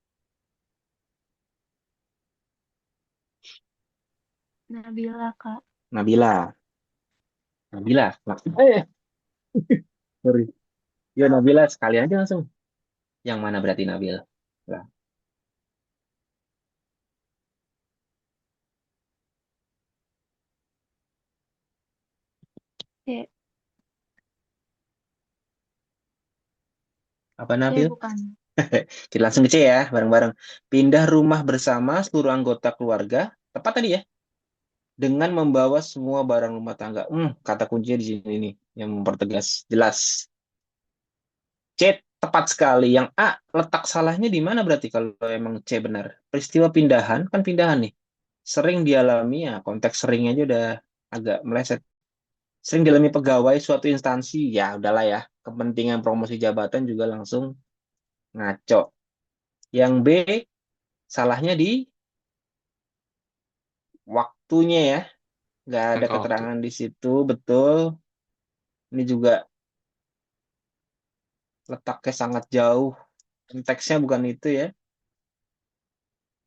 Nabila, Kak. Nabila. Nabila. Sorry. Ya Nabila sekali aja langsung. Yang mana berarti Nabila? Nah, C. apa C Nabil? bukan. Kita langsung ke C ya, bareng-bareng. Pindah rumah bersama seluruh anggota keluarga. Tepat tadi ya? Dengan membawa semua barang rumah tangga. Kata kuncinya di sini nih, yang mempertegas. Jelas. C tepat sekali. Yang A, letak salahnya di mana berarti kalau emang C benar? Peristiwa pindahan, kan pindahan nih. sering dialami ya, konteks seringnya aja udah agak meleset. Sering dialami pegawai suatu instansi, ya udahlah ya. Kepentingan promosi jabatan juga langsung ngaco. Yang B, salahnya di waktunya ya. Nggak ada Jangka waktu. keterangan di situ, betul. Ini juga letaknya sangat jauh. Konteksnya bukan itu ya.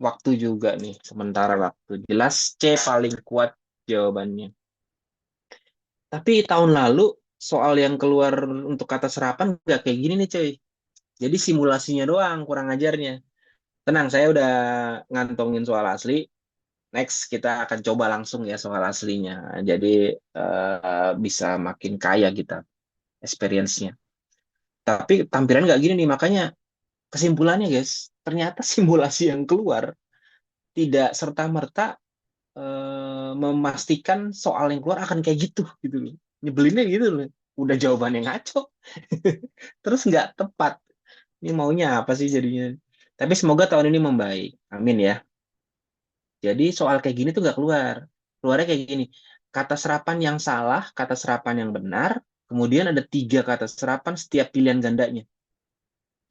Waktu juga nih, sementara waktu. Jelas C paling kuat jawabannya. Tapi tahun lalu soal yang keluar untuk kata serapan nggak kayak gini nih coy. Jadi simulasinya doang kurang ajarnya. Tenang, saya udah ngantongin soal asli. Next kita akan coba langsung ya soal aslinya. Jadi bisa makin kaya kita experience-nya. Tapi tampilan nggak gini nih, makanya kesimpulannya guys, ternyata simulasi yang keluar tidak serta-merta memastikan soal yang keluar akan kayak gitu loh. Nyebelinnya gitu loh. Udah jawabannya ngaco, terus nggak tepat. Ini maunya apa sih jadinya? Tapi semoga tahun ini membaik. Amin ya. Jadi soal kayak gini tuh nggak keluar. Keluarnya kayak gini. Kata serapan yang salah, kata serapan yang benar, kemudian ada tiga kata serapan setiap pilihan gandanya.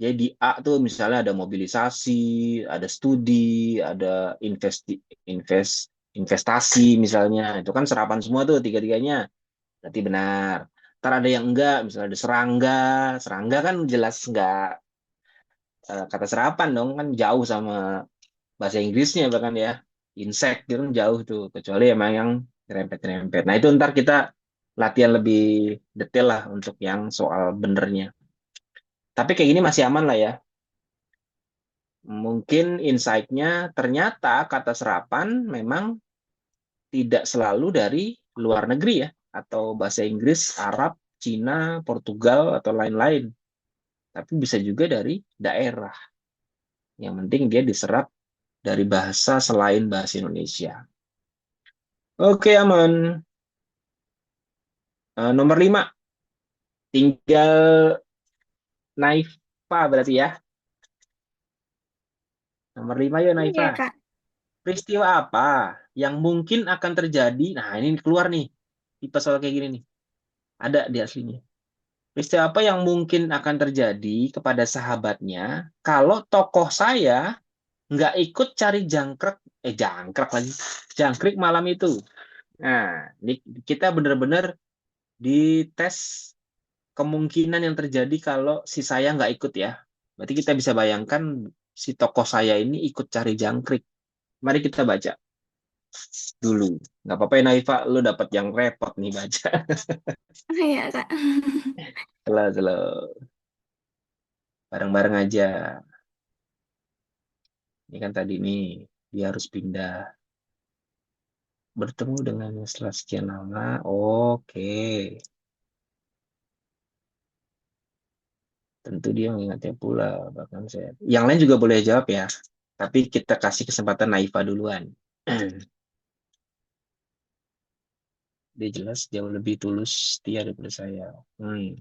Jadi di A tuh misalnya ada mobilisasi, ada studi, ada investasi misalnya. Itu kan serapan semua tuh tiga-tiganya. Berarti benar. Ntar ada yang enggak, misalnya ada serangga. Serangga kan jelas enggak kata serapan dong, kan jauh sama bahasa Inggrisnya bahkan ya. Insect itu kan jauh tuh, kecuali emang yang nyerempet-nyerempet. Nah itu ntar kita latihan lebih detail lah untuk yang soal benernya. Tapi kayak gini masih aman lah ya. Mungkin insight-nya ternyata kata serapan memang tidak selalu dari luar negeri ya, atau bahasa Inggris, Arab, Cina, Portugal, atau lain-lain. Tapi bisa juga dari daerah. Yang penting dia diserap dari bahasa selain bahasa Indonesia. Oke, aman. Nomor 5, tinggal Naifa berarti ya. Nomor 5 yuk Iya, Naifa. Kak. Peristiwa apa yang mungkin akan terjadi? Nah, ini keluar nih. Tipe soal kayak gini nih. Ada di aslinya. Peristiwa apa yang mungkin akan terjadi kepada sahabatnya kalau tokoh saya nggak ikut cari jangkrik lagi, jangkrik malam itu. Nah, ini kita benar-benar dites kemungkinan yang terjadi kalau si saya nggak ikut ya. Berarti kita bisa bayangkan si tokoh saya ini ikut cari jangkrik. Mari kita baca dulu. Nggak apa-apa ya Naifa, lu dapat yang repot nih baca. Iya, Kak. Selalu, bareng-bareng aja. Ini kan tadi nih, dia harus pindah. Bertemu dengannya setelah sekian lama. Oke. Tentu dia mengingatnya pula. Bahkan saya. Yang lain juga boleh jawab ya. Tapi kita kasih kesempatan Naifa duluan. Dia jelas jauh lebih tulus setia daripada saya. Hmm.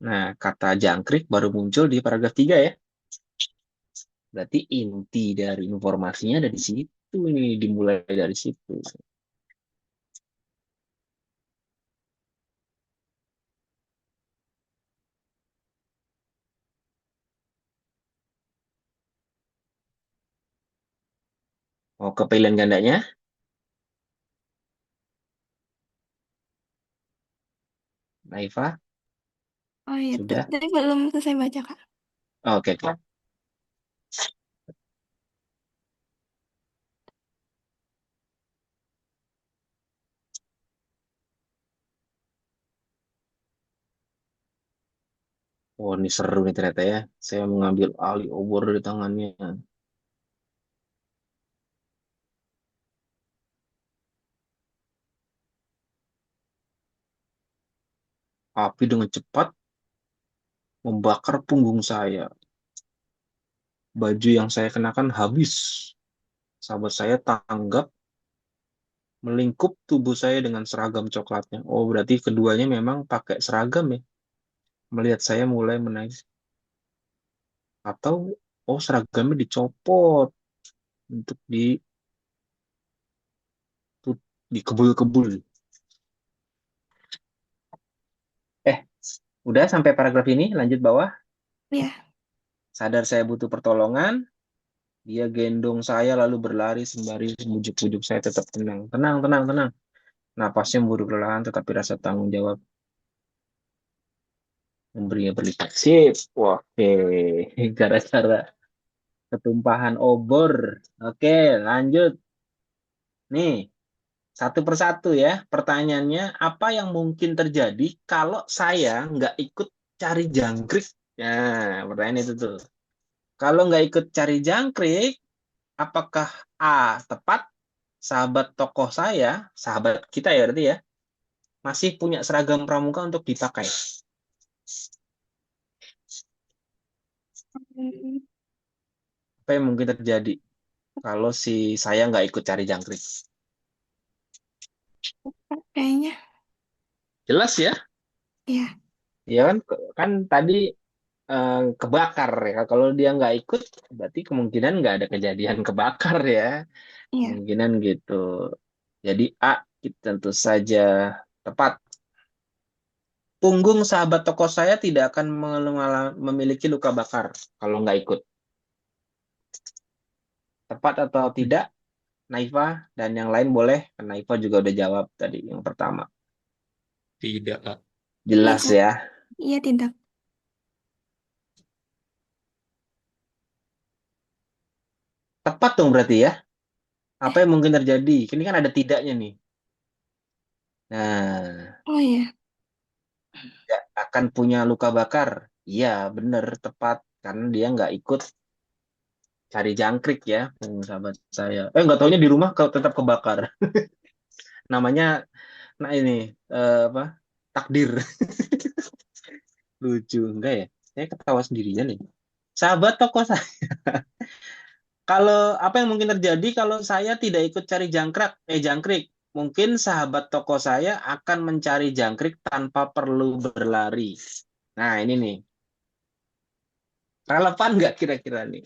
Nah, kata jangkrik baru muncul di paragraf 3 ya. Berarti inti dari informasinya ada di situ nih, dimulai dari situ. Oh, ke pilihan gandanya, Naifa, Oh iya, sudah. tadi belum selesai baca, Kak. Oke, oke. Oh, ini seru nih ternyata ya. Saya mengambil alih obor dari tangannya. Api dengan cepat membakar punggung saya. Baju yang saya kenakan habis. Sahabat saya tanggap melingkup tubuh saya dengan seragam coklatnya. Oh, berarti keduanya memang pakai seragam ya. Melihat saya mulai menangis. Atau, oh seragamnya dicopot untuk dikebul-kebul. Eh, udah sampai paragraf ini, lanjut bawah. Ya. Sadar saya butuh pertolongan, dia gendong saya lalu berlari sembari membujuk-bujuk saya tetap tenang. Tenang, tenang, tenang. Napasnya memburuh kelelahan tetapi rasa tanggung jawab memberinya berlipat. Sip. Oke, gara-gara ketumpahan obor. Oke, lanjut. Nih, satu persatu ya. Pertanyaannya, apa yang mungkin terjadi kalau saya nggak ikut cari jangkrik? Nah, pertanyaan itu tuh. Kalau nggak ikut cari jangkrik, apakah A, tepat, sahabat tokoh saya, sahabat kita ya berarti ya, masih punya seragam pramuka untuk dipakai? Hmm, Apa yang mungkin terjadi kalau si saya nggak ikut cari jangkrik? Kayaknya. Jelas ya? Ya. Ya kan, kan tadi kebakar ya. Kalau dia nggak ikut, berarti kemungkinan nggak ada kejadian kebakar ya. Ya. Kemungkinan gitu. Jadi A tentu saja tepat. Punggung sahabat toko saya tidak akan memiliki luka bakar kalau nggak ikut. Tepat atau tidak, Naifa dan yang lain boleh. Naifa juga udah jawab tadi yang pertama. Tidak, Kak. Jelas Tidak. ya. Iya, tidak. Tepat dong berarti ya. Apa yang mungkin terjadi? Ini kan ada tidaknya nih. Nah, Oh ya. tidak akan punya luka bakar. Iya, benar, tepat. Karena dia nggak ikut cari jangkrik ya, sahabat saya. Nggak taunya di rumah tetap kebakar. Namanya, nah ini, apa? Takdir. Lucu, enggak ya? Saya ketawa sendirian nih. Sahabat toko saya. Kalau apa yang mungkin terjadi kalau saya tidak ikut cari jangkrik? Mungkin sahabat toko saya akan mencari jangkrik tanpa perlu berlari. Nah, ini nih. Relevan nggak kira-kira nih?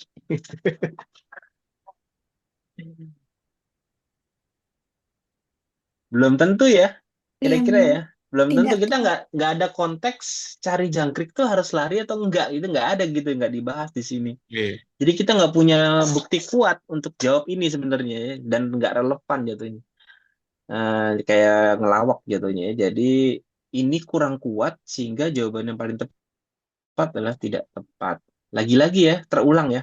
Belum tentu ya, Iya, kira-kira belum. ya. Belum tentu Tidak kita tepat. nggak ada konteks cari jangkrik tuh harus lari atau enggak itu nggak ada gitu nggak dibahas di sini. Oke. Jadi kita nggak punya bukti kuat untuk jawab ini sebenarnya ya, dan nggak relevan jatuhnya. Kayak ngelawak jatuhnya ya. Jadi ini kurang kuat sehingga jawaban yang paling tepat adalah tidak tepat. Lagi-lagi ya, terulang ya.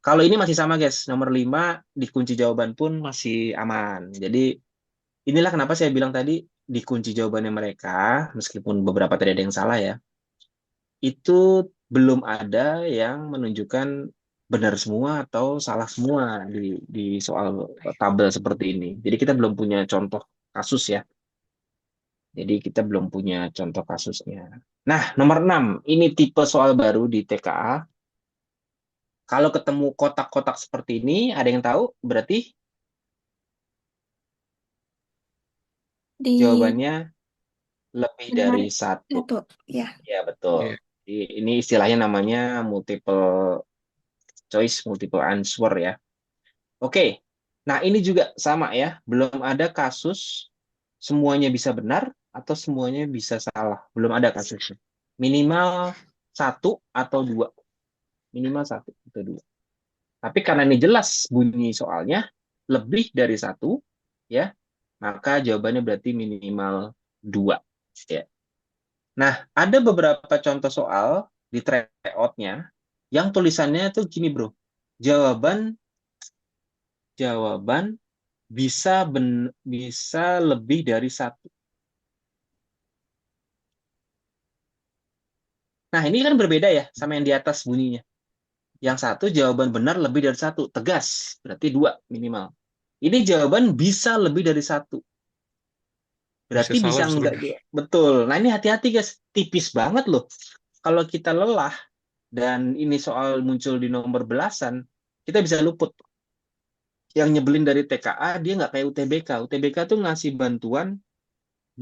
Kalau ini masih sama guys, nomor 5 dikunci jawaban pun masih aman. Jadi inilah kenapa saya bilang tadi dikunci jawabannya mereka, meskipun beberapa tadi ada yang salah ya, itu belum ada yang menunjukkan benar semua atau salah semua di soal tabel seperti ini. Jadi kita belum punya contoh kasus ya. Jadi kita belum punya contoh kasusnya. Nah, nomor 6, ini tipe soal baru di TKA. Kalau ketemu kotak-kotak seperti ini, ada yang tahu? Berarti Di jawabannya lebih benar dari satu. satu. Ya. Ya, betul. Iya. Ini istilahnya namanya multiple choice, multiple answer ya. Oke, nah ini juga sama ya. Belum ada kasus semuanya bisa benar atau semuanya bisa salah. Belum ada kasusnya. Minimal satu atau dua. Minimal satu atau dua. Tapi karena ini jelas bunyi soalnya lebih dari satu, ya, maka jawabannya berarti minimal dua. Ya. Nah, ada beberapa contoh soal di tryout-nya yang tulisannya tuh gini, bro. Jawaban jawaban bisa lebih dari satu. Nah, ini kan berbeda ya sama yang di atas bunyinya. Yang satu jawaban benar lebih dari satu, tegas, berarti dua minimal. Ini jawaban bisa lebih dari satu, Bisa berarti salah, bisa bisa enggak benar. juga. Betul. Nah, ini hati-hati guys, tipis banget loh. Kalau kita lelah dan ini soal muncul di nomor belasan, kita bisa luput. yang nyebelin dari TKA dia nggak kayak UTBK. UTBK tuh ngasih bantuan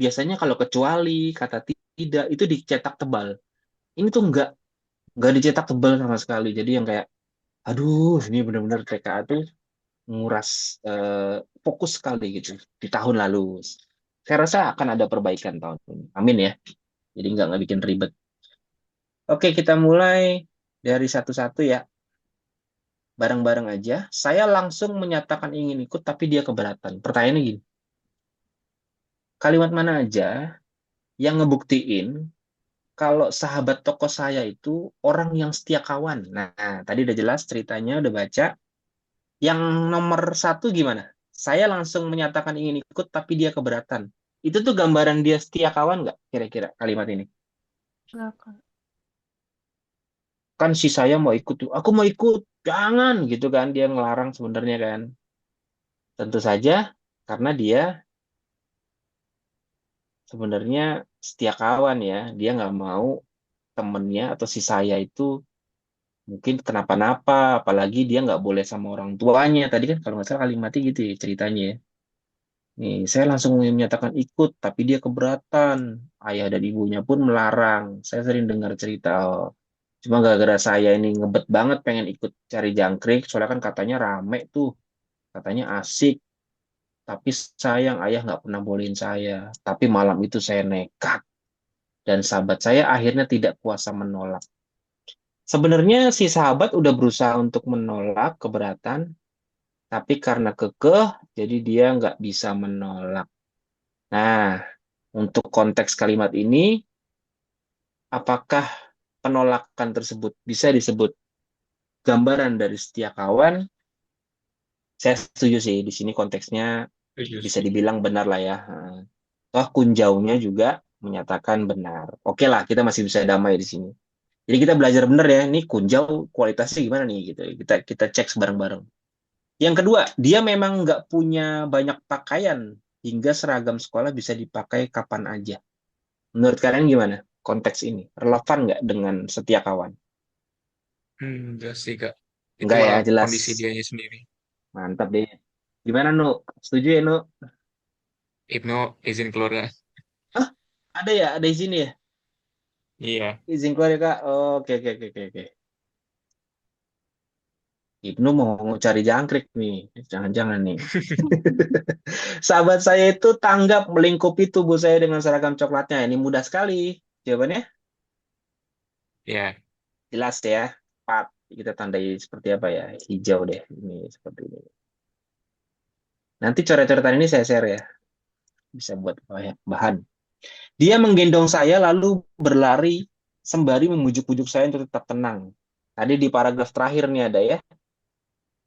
biasanya kalau kecuali kata tidak itu dicetak tebal. Ini tuh nggak dicetak tebal sama sekali. Jadi yang kayak aduh ini benar-benar TKA tuh nguras fokus sekali gitu di tahun lalu. Saya rasa akan ada perbaikan tahun ini. Amin ya. Jadi nggak bikin ribet. Oke, kita mulai dari satu-satu ya. Bareng-bareng aja. Saya langsung menyatakan ingin ikut, tapi dia keberatan. Pertanyaannya gini, kalimat mana aja yang ngebuktiin kalau sahabat toko saya itu orang yang setia kawan? Nah, tadi udah jelas ceritanya, udah baca. Yang nomor satu gimana? Saya langsung menyatakan ingin ikut, tapi dia keberatan. Itu tuh gambaran dia setia kawan nggak kira-kira kalimat ini? Enggak, Kak. Kan si saya mau ikut tuh, aku mau ikut, jangan gitu kan. Dia ngelarang sebenarnya kan. Tentu saja karena dia sebenarnya setia kawan ya. Dia nggak mau temennya atau si saya itu mungkin kenapa-napa, apalagi dia nggak boleh sama orang tuanya. Tadi kan kalau nggak salah kalimatnya gitu ya ceritanya ya. Nih, saya langsung menyatakan ikut, tapi dia keberatan. Ayah dan ibunya pun melarang. Saya sering dengar cerita, oh, cuma gara-gara saya ini ngebet banget pengen ikut cari jangkrik, soalnya kan katanya rame tuh, katanya asik. Tapi sayang ayah nggak pernah bolehin saya. Tapi malam itu saya nekat. Dan sahabat saya akhirnya tidak kuasa menolak. Sebenarnya si sahabat udah berusaha untuk menolak keberatan, tapi karena kekeh, jadi dia nggak bisa menolak. Nah, untuk konteks kalimat ini, apakah penolakan tersebut bisa disebut gambaran dari setia kawan? Saya setuju sih, di sini konteksnya Setuju, bisa setuju. dibilang benar lah ya. Toh kunjaunya juga menyatakan benar. Oke lah, kita masih bisa damai di sini. Jadi kita belajar benar ya, ini kunjau kualitasnya gimana nih gitu. Kita cek bareng-bareng. Yang kedua, dia memang nggak punya banyak pakaian hingga seragam sekolah bisa dipakai kapan aja. Menurut kalian gimana konteks ini? Relevan nggak dengan setia kawan? Enggak sih, Kak. Itu Enggak ya, malah jelas. kondisi dianya sendiri. Mantap deh. Gimana, Nu? Setuju ya, Nu? Ibnu izin keluarga. Ah, ada ya? Ada izin ya? Iya. Izin keluar ya, Kak? Oke, oke, oke, oke, oke. Ibnu mau cari jangkrik nih. Jangan-jangan nih. Sahabat saya itu tanggap melingkupi tubuh saya dengan seragam coklatnya. Ini mudah sekali. Jawabannya Iya. jelas ya. Pak, kita tandai seperti apa ya? Hijau deh. Ini seperti ini. Nanti coret-coretan ini saya share ya. Bisa buat bahan. Dia menggendong saya lalu berlari sembari memujuk-pujuk saya untuk tetap tenang. Tadi di paragraf terakhir nih ada ya.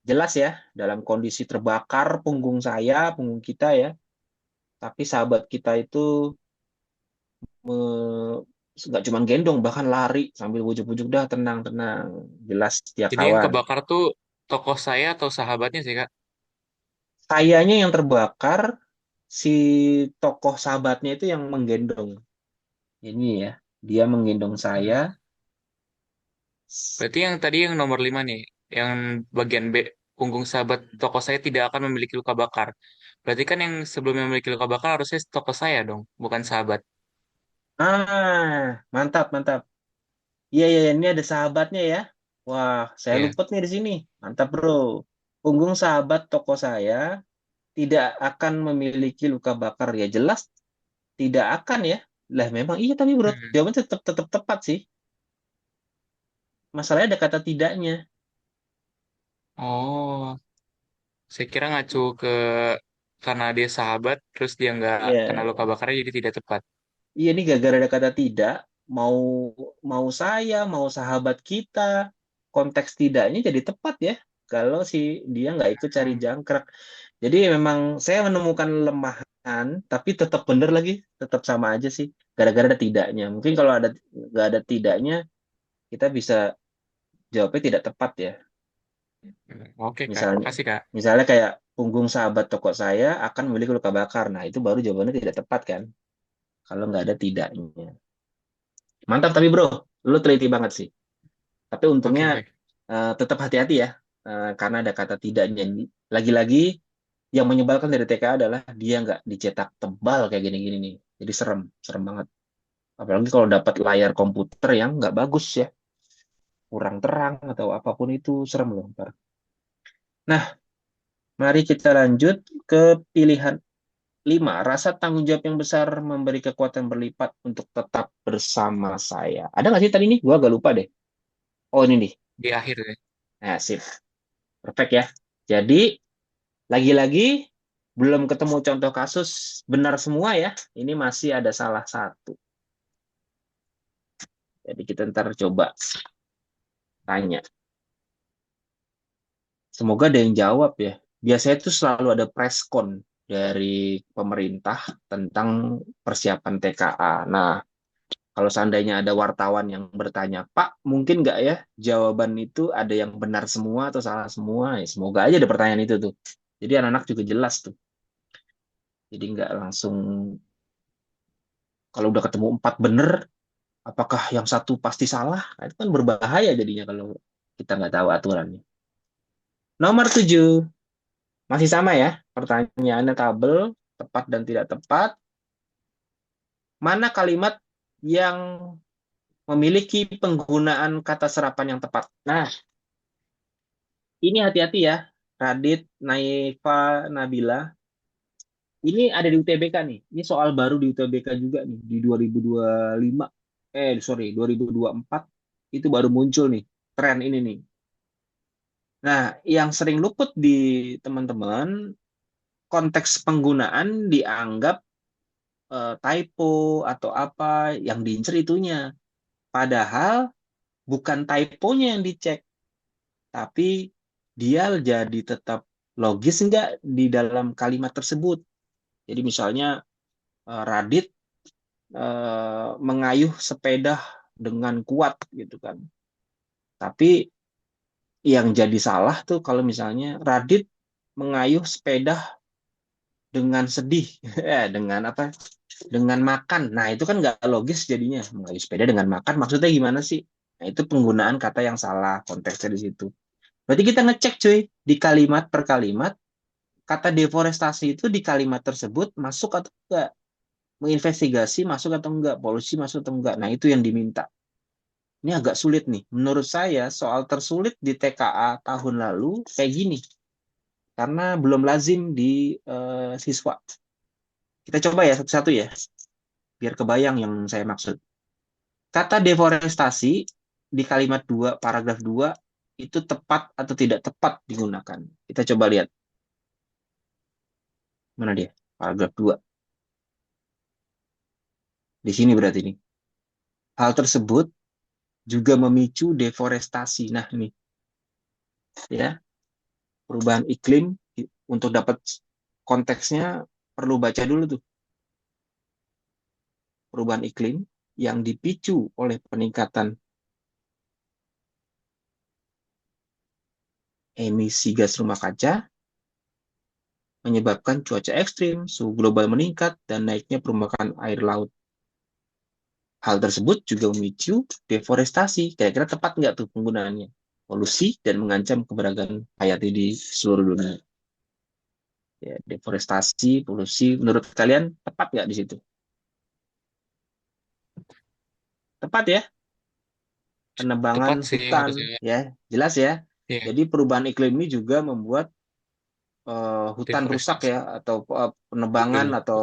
Jelas ya, dalam kondisi terbakar punggung saya, punggung kita ya. Tapi sahabat kita itu me- nggak cuma gendong, bahkan lari sambil bujuk-bujuk dah tenang-tenang. Jelas setia Jadi yang kawan. kebakar tuh tokoh saya atau sahabatnya sih, Kak? Sayanya yang terbakar, si tokoh sahabatnya itu yang menggendong. Ini ya, dia menggendong saya. Hmm. Berarti yang tadi yang nomor 5 nih, yang bagian B, punggung sahabat tokoh saya tidak akan memiliki luka bakar. Berarti kan yang sebelumnya memiliki luka bakar harusnya tokoh saya dong, bukan sahabat. Mantap, mantap. Iya, iya, iya, ini ada sahabatnya ya. Wah, saya Ya. luput nih di sini. Mantap, bro. Punggung sahabat toko saya tidak akan memiliki luka bakar. Ya jelas tidak akan ya. Lah memang iya tapi bro, Hmm. jawabannya tetap tetap tepat sih. Masalahnya ada kata tidaknya. Oh, saya kira ngacu ke karena dia sahabat, terus dia nggak kena Iya, luka bakarnya jadi tidak tepat. iya ini gara-gara ada kata tidak, mau mau saya, mau sahabat kita, konteks tidaknya jadi tepat ya. Kalau si dia nggak ikut cari Hmm. jangkrak. Jadi memang saya menemukan lemahan, tapi tetap bener lagi, tetap sama aja sih. Gara-gara ada tidaknya. Mungkin kalau ada nggak ada tidaknya, kita bisa jawabnya tidak tepat ya. Oke, Kak. Misalnya, Makasih, Kak. misalnya kayak punggung sahabat toko saya akan memiliki luka bakar. Nah, itu baru jawabannya tidak tepat kan? Kalau nggak ada tidaknya. Mantap tapi bro, lu teliti banget sih. Tapi untungnya Oke, baik. tetap hati-hati ya. karena ada kata tidaknya. Lagi-lagi yang menyebalkan dari TKA adalah dia nggak dicetak tebal kayak gini-gini nih. Jadi serem, serem banget. Apalagi kalau dapat layar komputer yang nggak bagus ya, kurang terang atau apapun itu serem loh ntar. Nah, mari kita lanjut ke pilihan 5. Rasa tanggung jawab yang besar memberi kekuatan berlipat untuk tetap bersama saya. Ada nggak sih tadi nih? Gua agak lupa deh. Oh, ini nih. Di akhir ya. Nah, sip. Perfect ya. Jadi, lagi-lagi belum ketemu contoh kasus benar semua ya. Ini masih ada salah satu. Jadi kita ntar coba tanya. Semoga ada yang jawab ya. Biasanya itu selalu ada preskon dari pemerintah tentang persiapan TKA. Nah, kalau seandainya ada wartawan yang bertanya, Pak, mungkin nggak ya jawaban itu ada yang benar semua atau salah semua? Ya, semoga aja ada pertanyaan itu tuh. Jadi anak-anak juga jelas tuh. Jadi nggak langsung, kalau udah ketemu 4 bener, apakah yang satu pasti salah? Nah, itu kan berbahaya jadinya kalau kita nggak tahu aturannya. Nomor 7. Masih sama ya, pertanyaannya tabel, tepat dan tidak tepat. Mana kalimat yang memiliki penggunaan kata serapan yang tepat? Nah, ini hati-hati ya, Radit, Naifa, Nabila. Ini ada di UTBK nih. Ini soal baru di UTBK juga nih, di 2025. Sorry, 2024. Itu baru muncul nih, tren ini nih. Nah, yang sering luput di teman-teman, konteks penggunaan dianggap typo atau apa yang diincer itunya. Padahal bukan typonya yang dicek, tapi dia jadi tetap logis enggak di dalam kalimat tersebut. Jadi misalnya Radit mengayuh sepeda dengan kuat gitu kan. Tapi yang jadi salah tuh kalau misalnya Radit mengayuh sepeda dengan sedih, dengan apa? Dengan makan. Nah, itu kan nggak logis jadinya. Mengayuh sepeda dengan makan, maksudnya gimana sih? Nah, itu penggunaan kata yang salah, konteksnya di situ. Berarti kita ngecek cuy, di kalimat per kalimat, kata deforestasi itu di kalimat tersebut masuk atau enggak? Menginvestigasi masuk atau enggak? Polusi masuk atau enggak? Nah, itu yang diminta. Ini agak sulit nih. Menurut saya, soal tersulit di TKA tahun lalu kayak gini. Karena belum lazim di siswa. Kita coba ya satu-satu ya, biar kebayang yang saya maksud. Kata deforestasi di kalimat 2, paragraf 2, itu tepat atau tidak tepat digunakan. Kita coba lihat. Mana dia? Paragraf 2. Di sini berarti nih. Hal tersebut juga memicu deforestasi. Nah, ini ya, perubahan iklim untuk dapat konteksnya perlu baca dulu tuh. Perubahan iklim yang dipicu oleh peningkatan emisi gas rumah kaca menyebabkan cuaca ekstrim, suhu global meningkat, dan naiknya permukaan air laut. Hal tersebut juga memicu deforestasi. Kira-kira tepat nggak tuh penggunaannya? Polusi dan mengancam keberagaman hayati di seluruh dunia. Ya, deforestasi, polusi, menurut kalian tepat nggak di situ? Tepat ya? Tepat Penebangan sih hutan, harusnya. ya jelas ya. Iya, Jadi perubahan iklim ini juga membuat hutan rusak deforestasi. ya, atau penebangan Betul. atau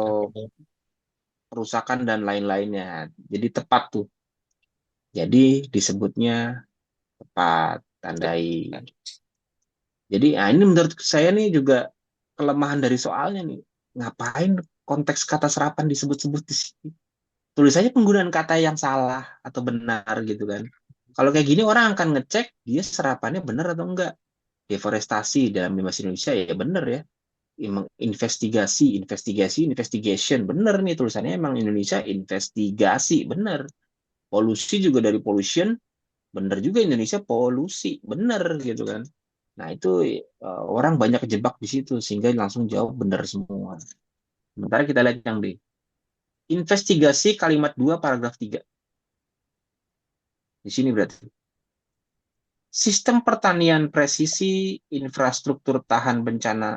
perusakan dan lain-lainnya. Jadi tepat tuh. Jadi disebutnya tepat, tandai. Tepat. Jadi ini menurut saya nih juga kelemahan dari soalnya nih. Ngapain konteks kata serapan disebut-sebut di sini? Tulisannya penggunaan kata yang salah atau benar gitu kan. Kalau kayak gini orang akan ngecek dia serapannya benar atau enggak. Deforestasi dalam bahasa Indonesia ya benar ya. Investigasi, investigation. Benar nih tulisannya emang Indonesia investigasi, benar. Polusi juga dari pollution, benar juga Indonesia polusi, benar gitu kan. Nah, itu orang banyak kejebak di situ sehingga langsung jawab benar semua. Sementara kita lihat yang di investigasi kalimat 2 paragraf 3. Di sini berarti. Sistem pertanian presisi, infrastruktur tahan bencana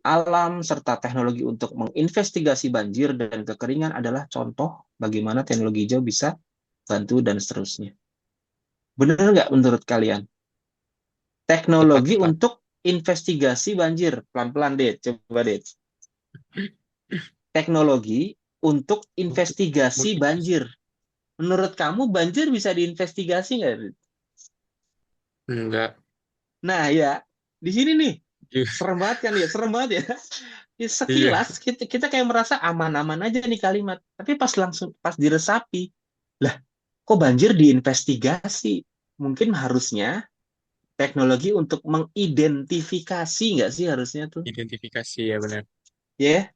alam, serta teknologi untuk menginvestigasi banjir dan kekeringan adalah contoh bagaimana teknologi hijau bisa bantu dan seterusnya. Benar nggak menurut kalian? Tepat, Teknologi tepat. untuk investigasi banjir. Pelan-pelan deh, coba deh. Teknologi untuk Untuk investigasi menginvest. banjir. Menurut kamu banjir bisa diinvestigasi nggak? Enggak. Nah ya, di sini nih. Iya. Serem banget kan ya, serem banget ya. Ya, Iya. sekilas kita kayak merasa aman-aman aja nih kalimat. Tapi pas diresapi, lah kok banjir diinvestigasi? Mungkin harusnya teknologi untuk mengidentifikasi nggak sih harusnya tuh? Identifikasi ya benar. Ya,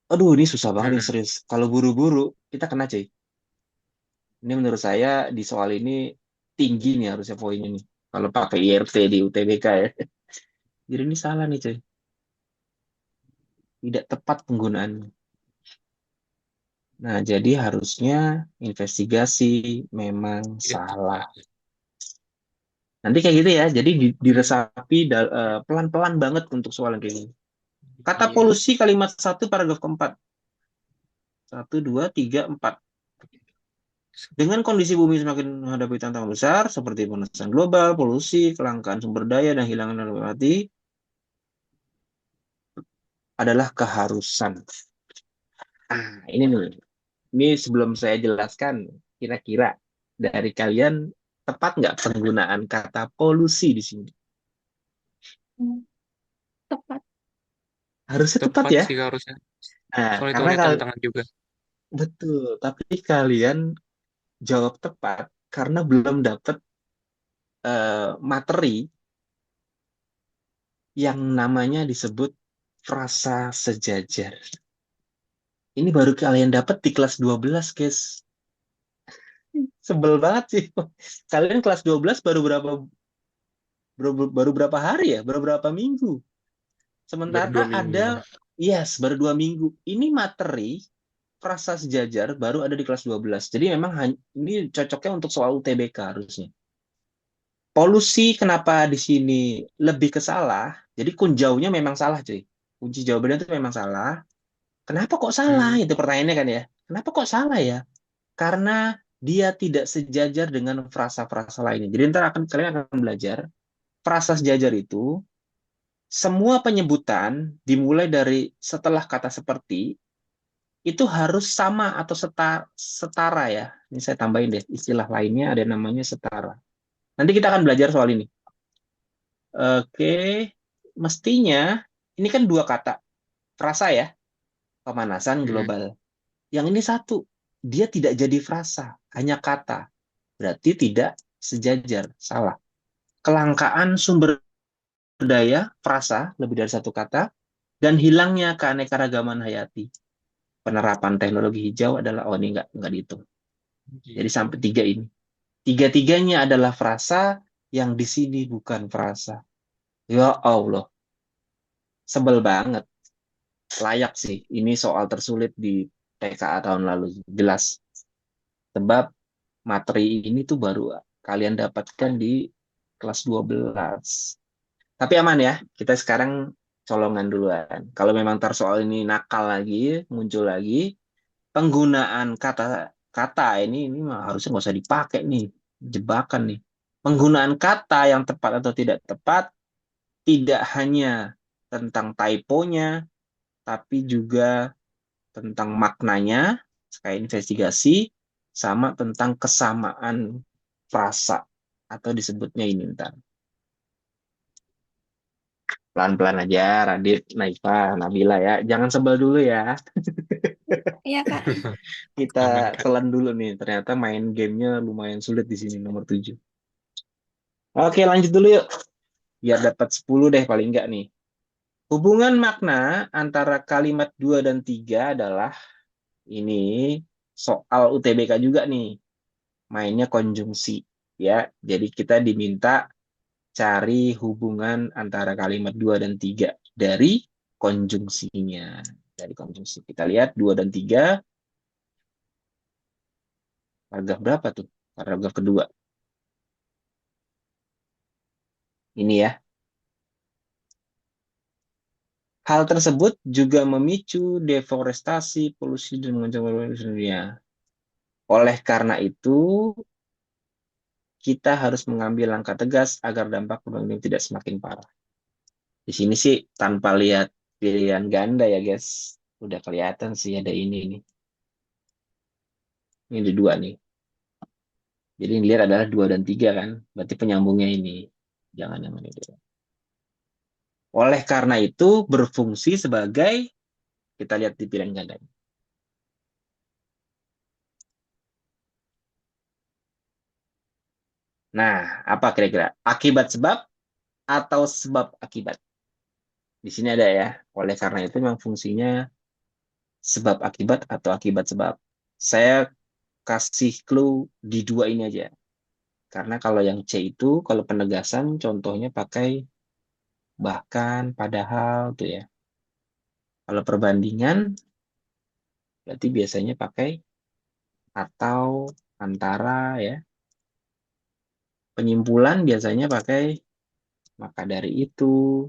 aduh ini susah banget nih Mm-mm. serius. Kalau buru-buru kita kena cuy. Ini menurut saya di soal ini tinggi nih harusnya poinnya nih. Kalau pakai IRT di UTBK ya. Jadi ini salah nih cuy. Tidak tepat penggunaannya. Nah, jadi harusnya investigasi memang salah. Identifikasi. Nanti kayak gitu ya. Jadi diresapi pelan-pelan banget untuk soal yang kayak gini. Kata Iya. polusi kalimat satu paragraf keempat. Satu, dua, tiga, empat. Dengan kondisi bumi semakin menghadapi tantangan besar seperti pemanasan global, polusi, kelangkaan sumber daya, dan hilangan habitat mati adalah keharusan. Ini nih. Ini sebelum saya jelaskan, kira-kira dari kalian tepat nggak penggunaan kata polusi di sini? Hmm, tepat. Harusnya tepat Tepat ya. sih harusnya. Nah, Soalnya itu karena ada tantangan juga. betul, tapi kalian jawab tepat karena belum dapat materi yang namanya disebut frasa sejajar. Ini baru kalian dapat di kelas 12, guys. Sebel banget sih. Kalian kelas 12 baru berapa hari ya? Baru berapa minggu? Baru Sementara 2 minggu. ada, yes, baru 2 minggu. Ini materi frasa sejajar baru ada di kelas 12. Jadi memang ini cocoknya untuk soal UTBK harusnya. Polusi kenapa di sini lebih ke salah? Jadi kunjaunya memang salah, cuy. Kunci jawabannya itu memang salah. Kenapa kok salah? Hmm. Itu pertanyaannya kan ya. Kenapa kok salah ya? Karena dia tidak sejajar dengan frasa-frasa lainnya. Jadi ntar kalian akan belajar frasa sejajar itu semua penyebutan dimulai dari setelah kata seperti itu harus sama atau setara ya. Ini saya tambahin deh istilah lainnya ada namanya setara. Nanti kita akan belajar soal ini. Oke, mestinya ini kan dua kata frasa ya, pemanasan Hmm. global. Yang ini satu, dia tidak jadi frasa, hanya kata. Berarti tidak sejajar, salah. Kelangkaan sumber daya, frasa, lebih dari satu kata, dan hilangnya keanekaragaman hayati. Penerapan teknologi hijau adalah, oh ini nggak dihitung. Jadi Gitu. sampai tiga ini. Tiga-tiganya adalah frasa yang di sini bukan frasa. Ya Allah, sebel banget. Layak sih. Ini soal tersulit di TKA tahun lalu. Jelas. Sebab materi ini tuh baru kalian dapatkan di kelas 12. Tapi aman ya, kita sekarang colongan duluan. Kalau memang ntar soal ini nakal lagi, muncul lagi, penggunaan kata ini mah harusnya nggak usah dipakai nih, jebakan nih. Penggunaan kata yang tepat atau tidak tepat tidak hanya tentang typonya, tapi juga tentang maknanya, kayak investigasi, sama tentang kesamaan frasa atau disebutnya ini ntar. Pelan-pelan aja, Radit, Naifa, Nabila ya. Jangan sebel dulu ya. Iya, Kak. Kita Aman, Kak. telan dulu nih. Ternyata main gamenya lumayan sulit di sini nomor 7. Oke, lanjut dulu yuk. Biar dapat 10 deh paling enggak nih. Hubungan makna antara kalimat 2 dan 3 adalah ini soal UTBK juga nih. Mainnya konjungsi ya. Jadi kita diminta cari hubungan antara kalimat 2 dan 3 dari konjungsinya. Dari konjungsi. Kita lihat 2 dan 3 paragraf berapa tuh? Paragraf kedua. Ini ya. Hal tersebut juga memicu deforestasi, polusi, dan mengancam dunia. Oleh karena itu, kita harus mengambil langkah tegas agar dampak perubahan iklim tidak semakin parah. Di sini sih tanpa lihat pilihan ganda ya guys. Udah kelihatan sih ada ini nih. Ini ada dua nih. Jadi yang dilihat adalah 2 dan 3 kan. Berarti penyambungnya ini. Jangan yang ini dulu. Oleh karena itu berfungsi sebagai, kita lihat di pilihan ganda. Nah, apa kira-kira? Akibat sebab atau sebab akibat? Di sini ada ya. Oleh karena itu memang fungsinya sebab akibat atau akibat sebab. Saya kasih clue di dua ini aja. Karena kalau yang C itu, kalau penegasan contohnya pakai bahkan, padahal tuh ya. Kalau perbandingan, berarti biasanya pakai atau, antara ya. Penyimpulan biasanya pakai maka dari itu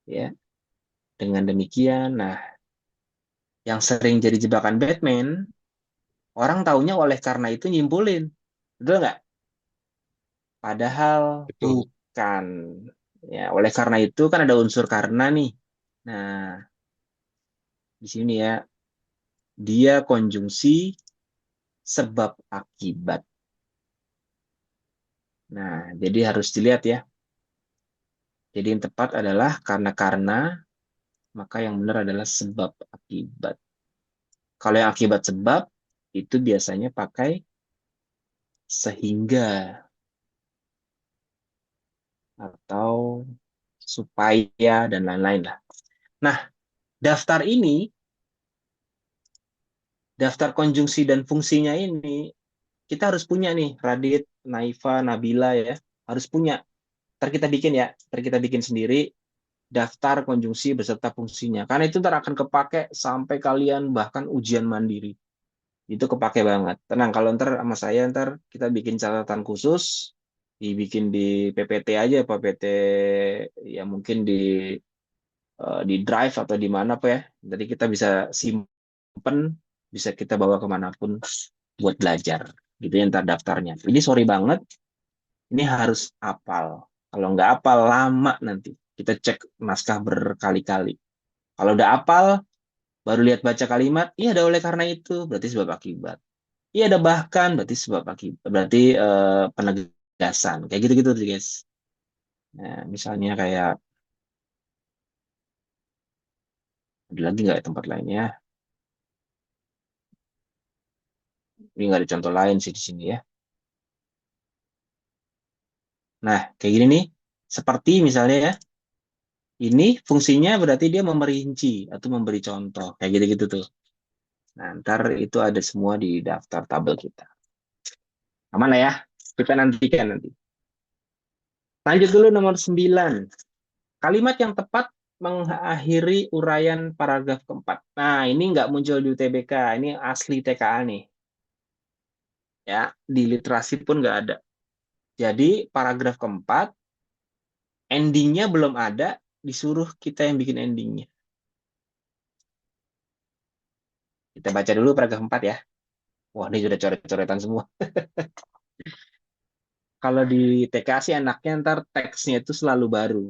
ya. Dengan demikian, nah yang sering jadi jebakan Batman, orang taunya oleh karena itu nyimpulin. Betul nggak? Padahal Betul. bukan. Ya, oleh karena itu kan ada unsur karena nih. Nah, di sini ya, dia konjungsi sebab akibat. Nah, jadi harus dilihat ya. Jadi yang tepat adalah karena, maka yang benar adalah sebab akibat. Kalau yang akibat sebab, itu biasanya pakai sehingga atau supaya dan lain-lain lah. Nah, daftar ini, daftar konjungsi dan fungsinya ini, kita harus punya nih, Radit, Naifa, Nabila ya, harus punya. Ntar kita bikin ya, ntar kita bikin sendiri daftar konjungsi beserta fungsinya. Karena itu ntar akan kepake sampai kalian bahkan ujian mandiri. Itu kepake banget. Tenang, kalau ntar sama saya, ntar kita bikin catatan khusus, dibikin di PPT aja, PPT ya mungkin di Drive atau di mana apa ya. Jadi kita bisa simpen, bisa kita bawa kemanapun buat belajar. Gitu ya ntar daftarnya. Ini sorry banget, ini harus hafal. Kalau nggak hafal, lama nanti. Kita cek naskah berkali-kali. Kalau udah hafal, baru lihat baca kalimat, iya ada oleh karena itu, berarti sebab akibat. Iya ada bahkan, berarti sebab akibat. Berarti penegasan. Kayak gitu-gitu tuh guys. Nah, misalnya kayak, ada lagi nggak tempat lainnya? Ini nggak ada contoh lain sih di sini ya. Nah, kayak gini nih. Seperti misalnya ya, ini fungsinya berarti dia memperinci atau memberi contoh. Kayak gitu-gitu tuh. Nah, ntar itu ada semua di daftar tabel kita. Aman lah ya? Kita nantikan nanti. Lanjut dulu nomor 9. Kalimat yang tepat mengakhiri uraian paragraf keempat. Nah, ini nggak muncul di UTBK. Ini asli TKA nih. Ya, di literasi pun nggak ada. Jadi, paragraf keempat, endingnya belum ada, disuruh kita yang bikin endingnya. Kita baca dulu paragraf 4 ya. Wah, ini sudah coret-coretan semua. Kalau di TKA sih enaknya ntar teksnya itu selalu baru.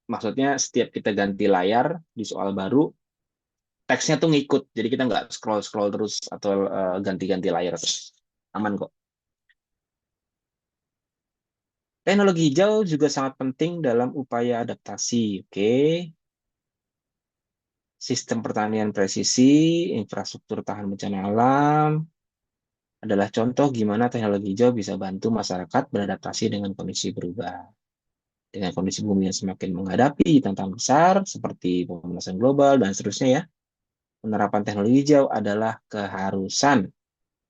Maksudnya setiap kita ganti layar di soal baru, teksnya tuh ngikut. Jadi kita nggak scroll-scroll terus atau ganti-ganti layar terus. Aman kok. Teknologi hijau juga sangat penting dalam upaya adaptasi. Oke. Sistem pertanian presisi, infrastruktur tahan bencana alam adalah contoh gimana teknologi hijau bisa bantu masyarakat beradaptasi dengan kondisi berubah. Dengan kondisi bumi yang semakin menghadapi tantangan besar seperti pemanasan global dan seterusnya ya. Penerapan teknologi hijau adalah keharusan.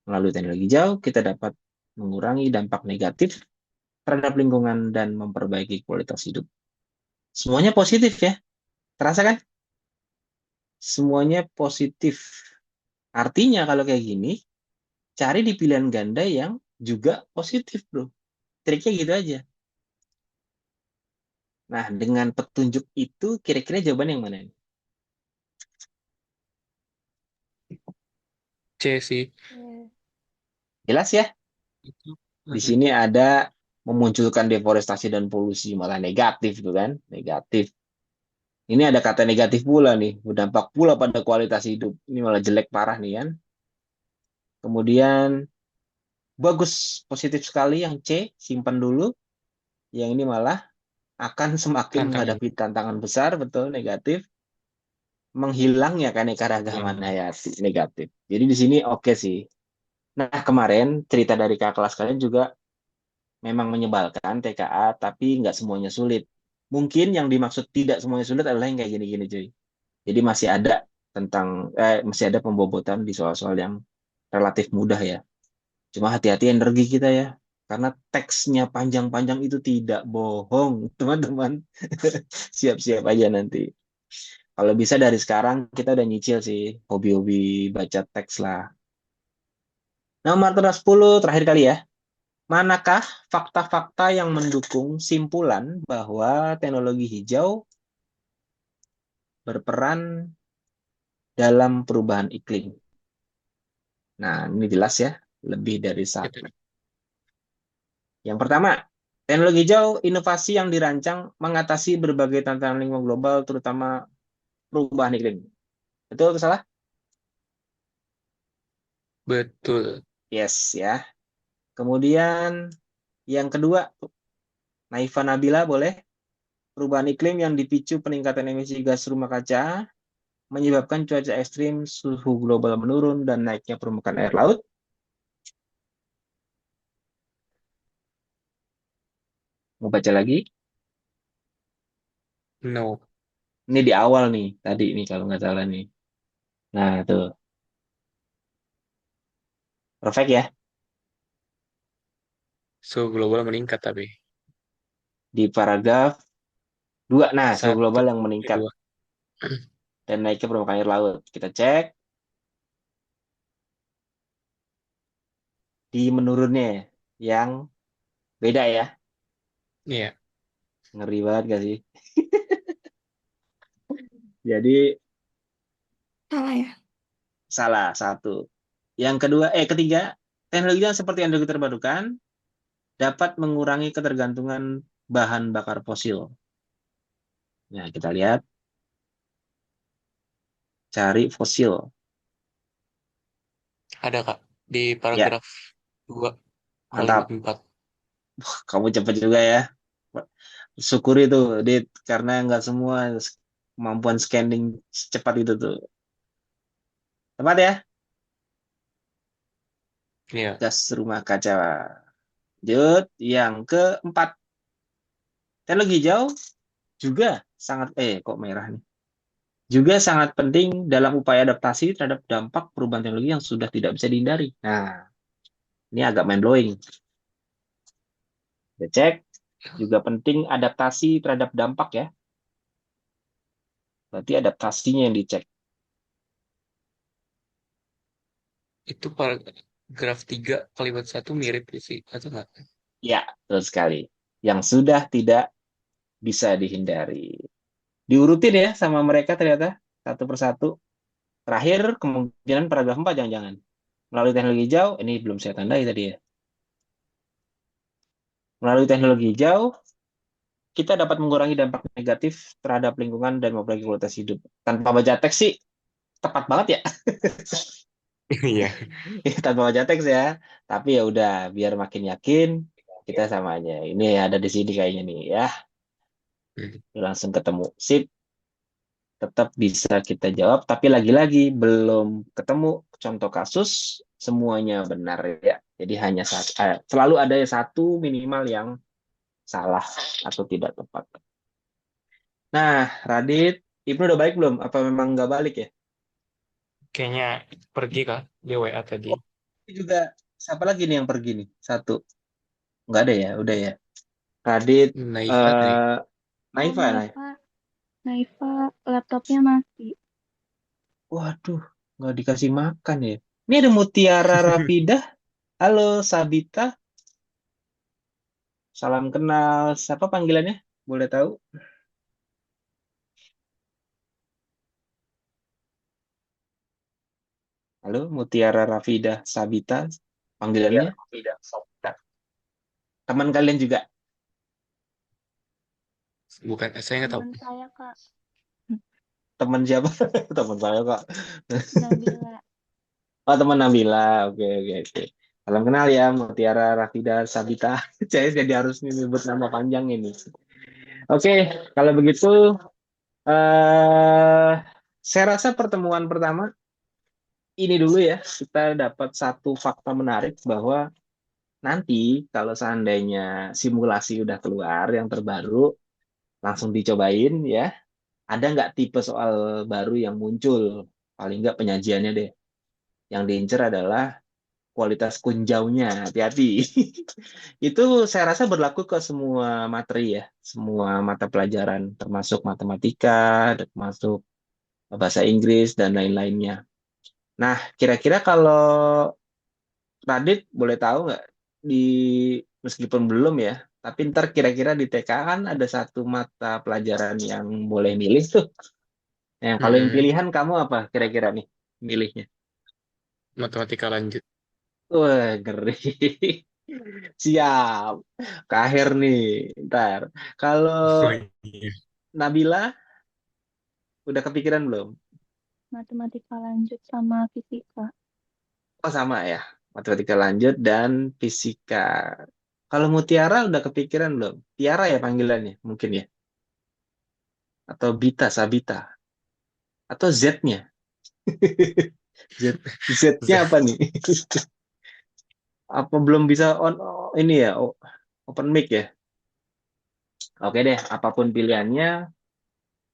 Melalui teknologi hijau, kita dapat mengurangi dampak negatif terhadap lingkungan dan memperbaiki kualitas hidup. Semuanya positif ya. Terasa kan? Semuanya positif. Artinya kalau kayak gini, cari di pilihan ganda yang juga positif, bro. Triknya gitu aja. Nah, dengan petunjuk itu kira-kira jawaban yang mana nih? C sih. C. Jelas ya? Itu. Di Mm-mm. sini ada memunculkan deforestasi dan polusi, malah negatif tuh kan? Negatif. Ini ada kata negatif pula nih, berdampak pula pada kualitas hidup. Ini malah jelek parah nih kan. Kemudian bagus, positif sekali yang C, simpan dulu. Yang ini malah akan semakin Tantangan. menghadapi tantangan besar, betul, negatif. Menghilangnya keanekaragaman Yang hayati, negatif. Jadi di sini oke sih. Nah, kemarin cerita dari kakak kelas kalian juga memang menyebalkan TKA, tapi nggak semuanya sulit. Mungkin yang dimaksud tidak semuanya sulit adalah yang kayak gini-gini, cuy. Jadi masih ada pembobotan di soal-soal yang relatif mudah ya. Cuma hati-hati energi kita ya. Karena teksnya panjang-panjang itu tidak bohong, teman-teman. Siap-siap aja nanti. Kalau bisa dari sekarang kita udah nyicil sih hobi-hobi baca teks lah. Nomor 10 terakhir kali ya. Manakah fakta-fakta yang mendukung simpulan bahwa teknologi hijau berperan dalam perubahan iklim? Nah, ini jelas ya, lebih dari itu. satu. Yang pertama, teknologi hijau inovasi yang dirancang mengatasi berbagai tantangan lingkungan global, terutama perubahan iklim. Betul atau salah? Betul. Yes ya. Kemudian yang kedua, Naifa Nabila boleh. Perubahan iklim yang dipicu peningkatan emisi gas rumah kaca menyebabkan cuaca ekstrim, suhu global menurun, dan naiknya permukaan air laut. Mau baca lagi? No. Ini di awal nih, tadi nih kalau nggak salah nih. Nah, tuh. Perfect ya. Suhu global meningkat tapi. Di paragraf 2. Nah, suhu Satu. global yang meningkat Dua. dan naiknya permukaan air laut. Kita cek di menurunnya yang beda ya. Iya. Ngeri banget gak sih? Jadi Salah ya? salah satu. Yang kedua, ketiga, teknologi yang seperti energi terbarukan dapat mengurangi ketergantungan bahan bakar fosil. Nah, kita lihat, cari fosil. Ada Kak. Di Ya, paragraf 2 kalimat mantap. 4. Kamu cepet juga ya. Syukuri tuh, Dit, karena nggak semua kemampuan scanning secepat itu tuh. Tepat ya? Iya. Gas rumah kaca. Lanjut, yang keempat. Teknologi hijau juga kok merah nih? Juga sangat penting dalam upaya adaptasi terhadap dampak perubahan teknologi yang sudah tidak bisa dihindari. Nah, ini agak mind blowing. Kita cek, juga penting adaptasi terhadap dampak ya. Berarti adaptasinya yang dicek. Itu paragraf 3 kalimat 1 mirip sih. Atau enggak? Ya, betul sekali. Yang sudah tidak bisa dihindari. Diurutin ya sama mereka ternyata satu persatu. Terakhir kemungkinan paragraf 4 jangan-jangan. Melalui teknologi hijau, ini belum saya tandai tadi ya. Melalui teknologi hijau, kita dapat mengurangi dampak negatif terhadap lingkungan dan memperbaiki kualitas hidup. Tanpa baca teks sih, tepat banget ya. Iya. Tanpa baca teks ya. Tapi ya udah, biar makin yakin, kita sama aja. Ini ada di sini kayaknya nih ya. Hmm. Langsung ketemu. Sip, tetap bisa kita jawab. Tapi lagi-lagi belum ketemu contoh kasus semuanya benar ya. Jadi selalu ada satu minimal yang salah atau tidak tepat. Nah, Radit, Ibnu udah balik belum? Apa memang nggak balik ya? Kayaknya pergi Kak di WA tadi. Oh, ini juga siapa lagi nih yang pergi nih? Satu. Nggak ada ya, udah ya. Radit, Naifa tadi. eh Oh, Naifa, Naifa. Naifa, laptopnya mati. Waduh, nggak dikasih makan ya. Ini ada Mutiara Rafidah. Halo, Sabita. Salam kenal. Siapa panggilannya? boleh tahu? Halo, Mutiara Rafidah Sabita, panggilannya? Teman kalian juga? Bukan, saya nggak tahu. Teman saya Kak, Teman siapa? Teman saya kok. Nabila. Oh, teman Nabila. Oke, oke, oke. Salam kenal ya, Mutiara Rafida Sabita. Saya jadi harus menyebut nama panjang ini. Oke, kalau begitu, eh saya rasa pertemuan pertama ini dulu ya. Kita dapat satu fakta menarik bahwa nanti kalau seandainya simulasi udah keluar yang terbaru, langsung dicobain ya. Ada nggak tipe soal baru yang muncul? Paling nggak penyajiannya deh. Yang diincer adalah kualitas kunjaunya, hati-hati. Itu saya rasa berlaku ke semua materi ya, semua mata pelajaran, termasuk matematika, termasuk bahasa Inggris, dan lain-lainnya. Nah, kira-kira kalau Radit boleh tahu nggak, di meskipun belum ya, tapi ntar kira-kira di TK kan ada satu mata pelajaran yang boleh milih tuh. Nah, kalau yang Mm-mm. pilihan kamu apa kira-kira nih milihnya? Matematika lanjut. Wah, ngeri. Siap. Ke akhir nih. Ntar. Kalau Oh iya. Nabila udah kepikiran belum? Matematika lanjut sama fisika. Oh, sama ya. Matematika lanjut dan fisika. Kalau Mutiara udah kepikiran belum? Tiara ya panggilannya mungkin ya. Atau Bita, Sabita. Atau Z-nya. Z. Z-nya apa nih? Apa belum bisa on ini ya? Open mic ya? Oke deh, apapun pilihannya,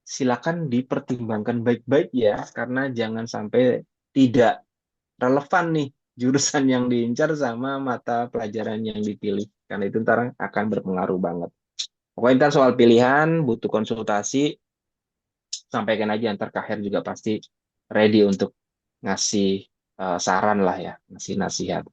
silakan dipertimbangkan baik-baik ya, karena jangan sampai tidak relevan nih jurusan yang diincar sama mata pelajaran yang dipilih. Karena itu ntar akan berpengaruh banget. Pokoknya ntar soal pilihan, butuh konsultasi, sampaikan aja, ntar Kak juga pasti ready untuk ngasih saran lah ya, ngasih nasihat.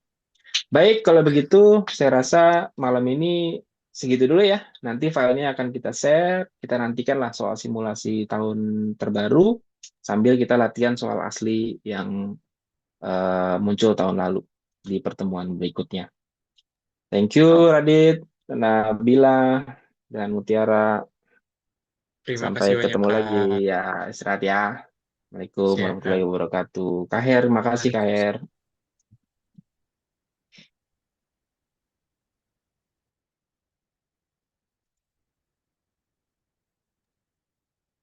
Baik, kalau begitu saya rasa malam ini segitu dulu ya. Nanti filenya akan kita share, kita nantikan lah soal simulasi tahun terbaru, sambil kita latihan soal asli yang muncul tahun lalu di pertemuan berikutnya. Thank you Oh, Radit, Nabila, dan Mutiara. terima Sampai kasih banyak ketemu lagi Kak. ya, istirahat ya. Assalamualaikum warahmatullahi Siap. wabarakatuh. Kaher, makasih Kaher. Waalaikumsalam.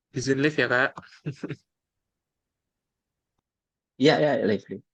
Izin live ya Kak. Iya, ya, live.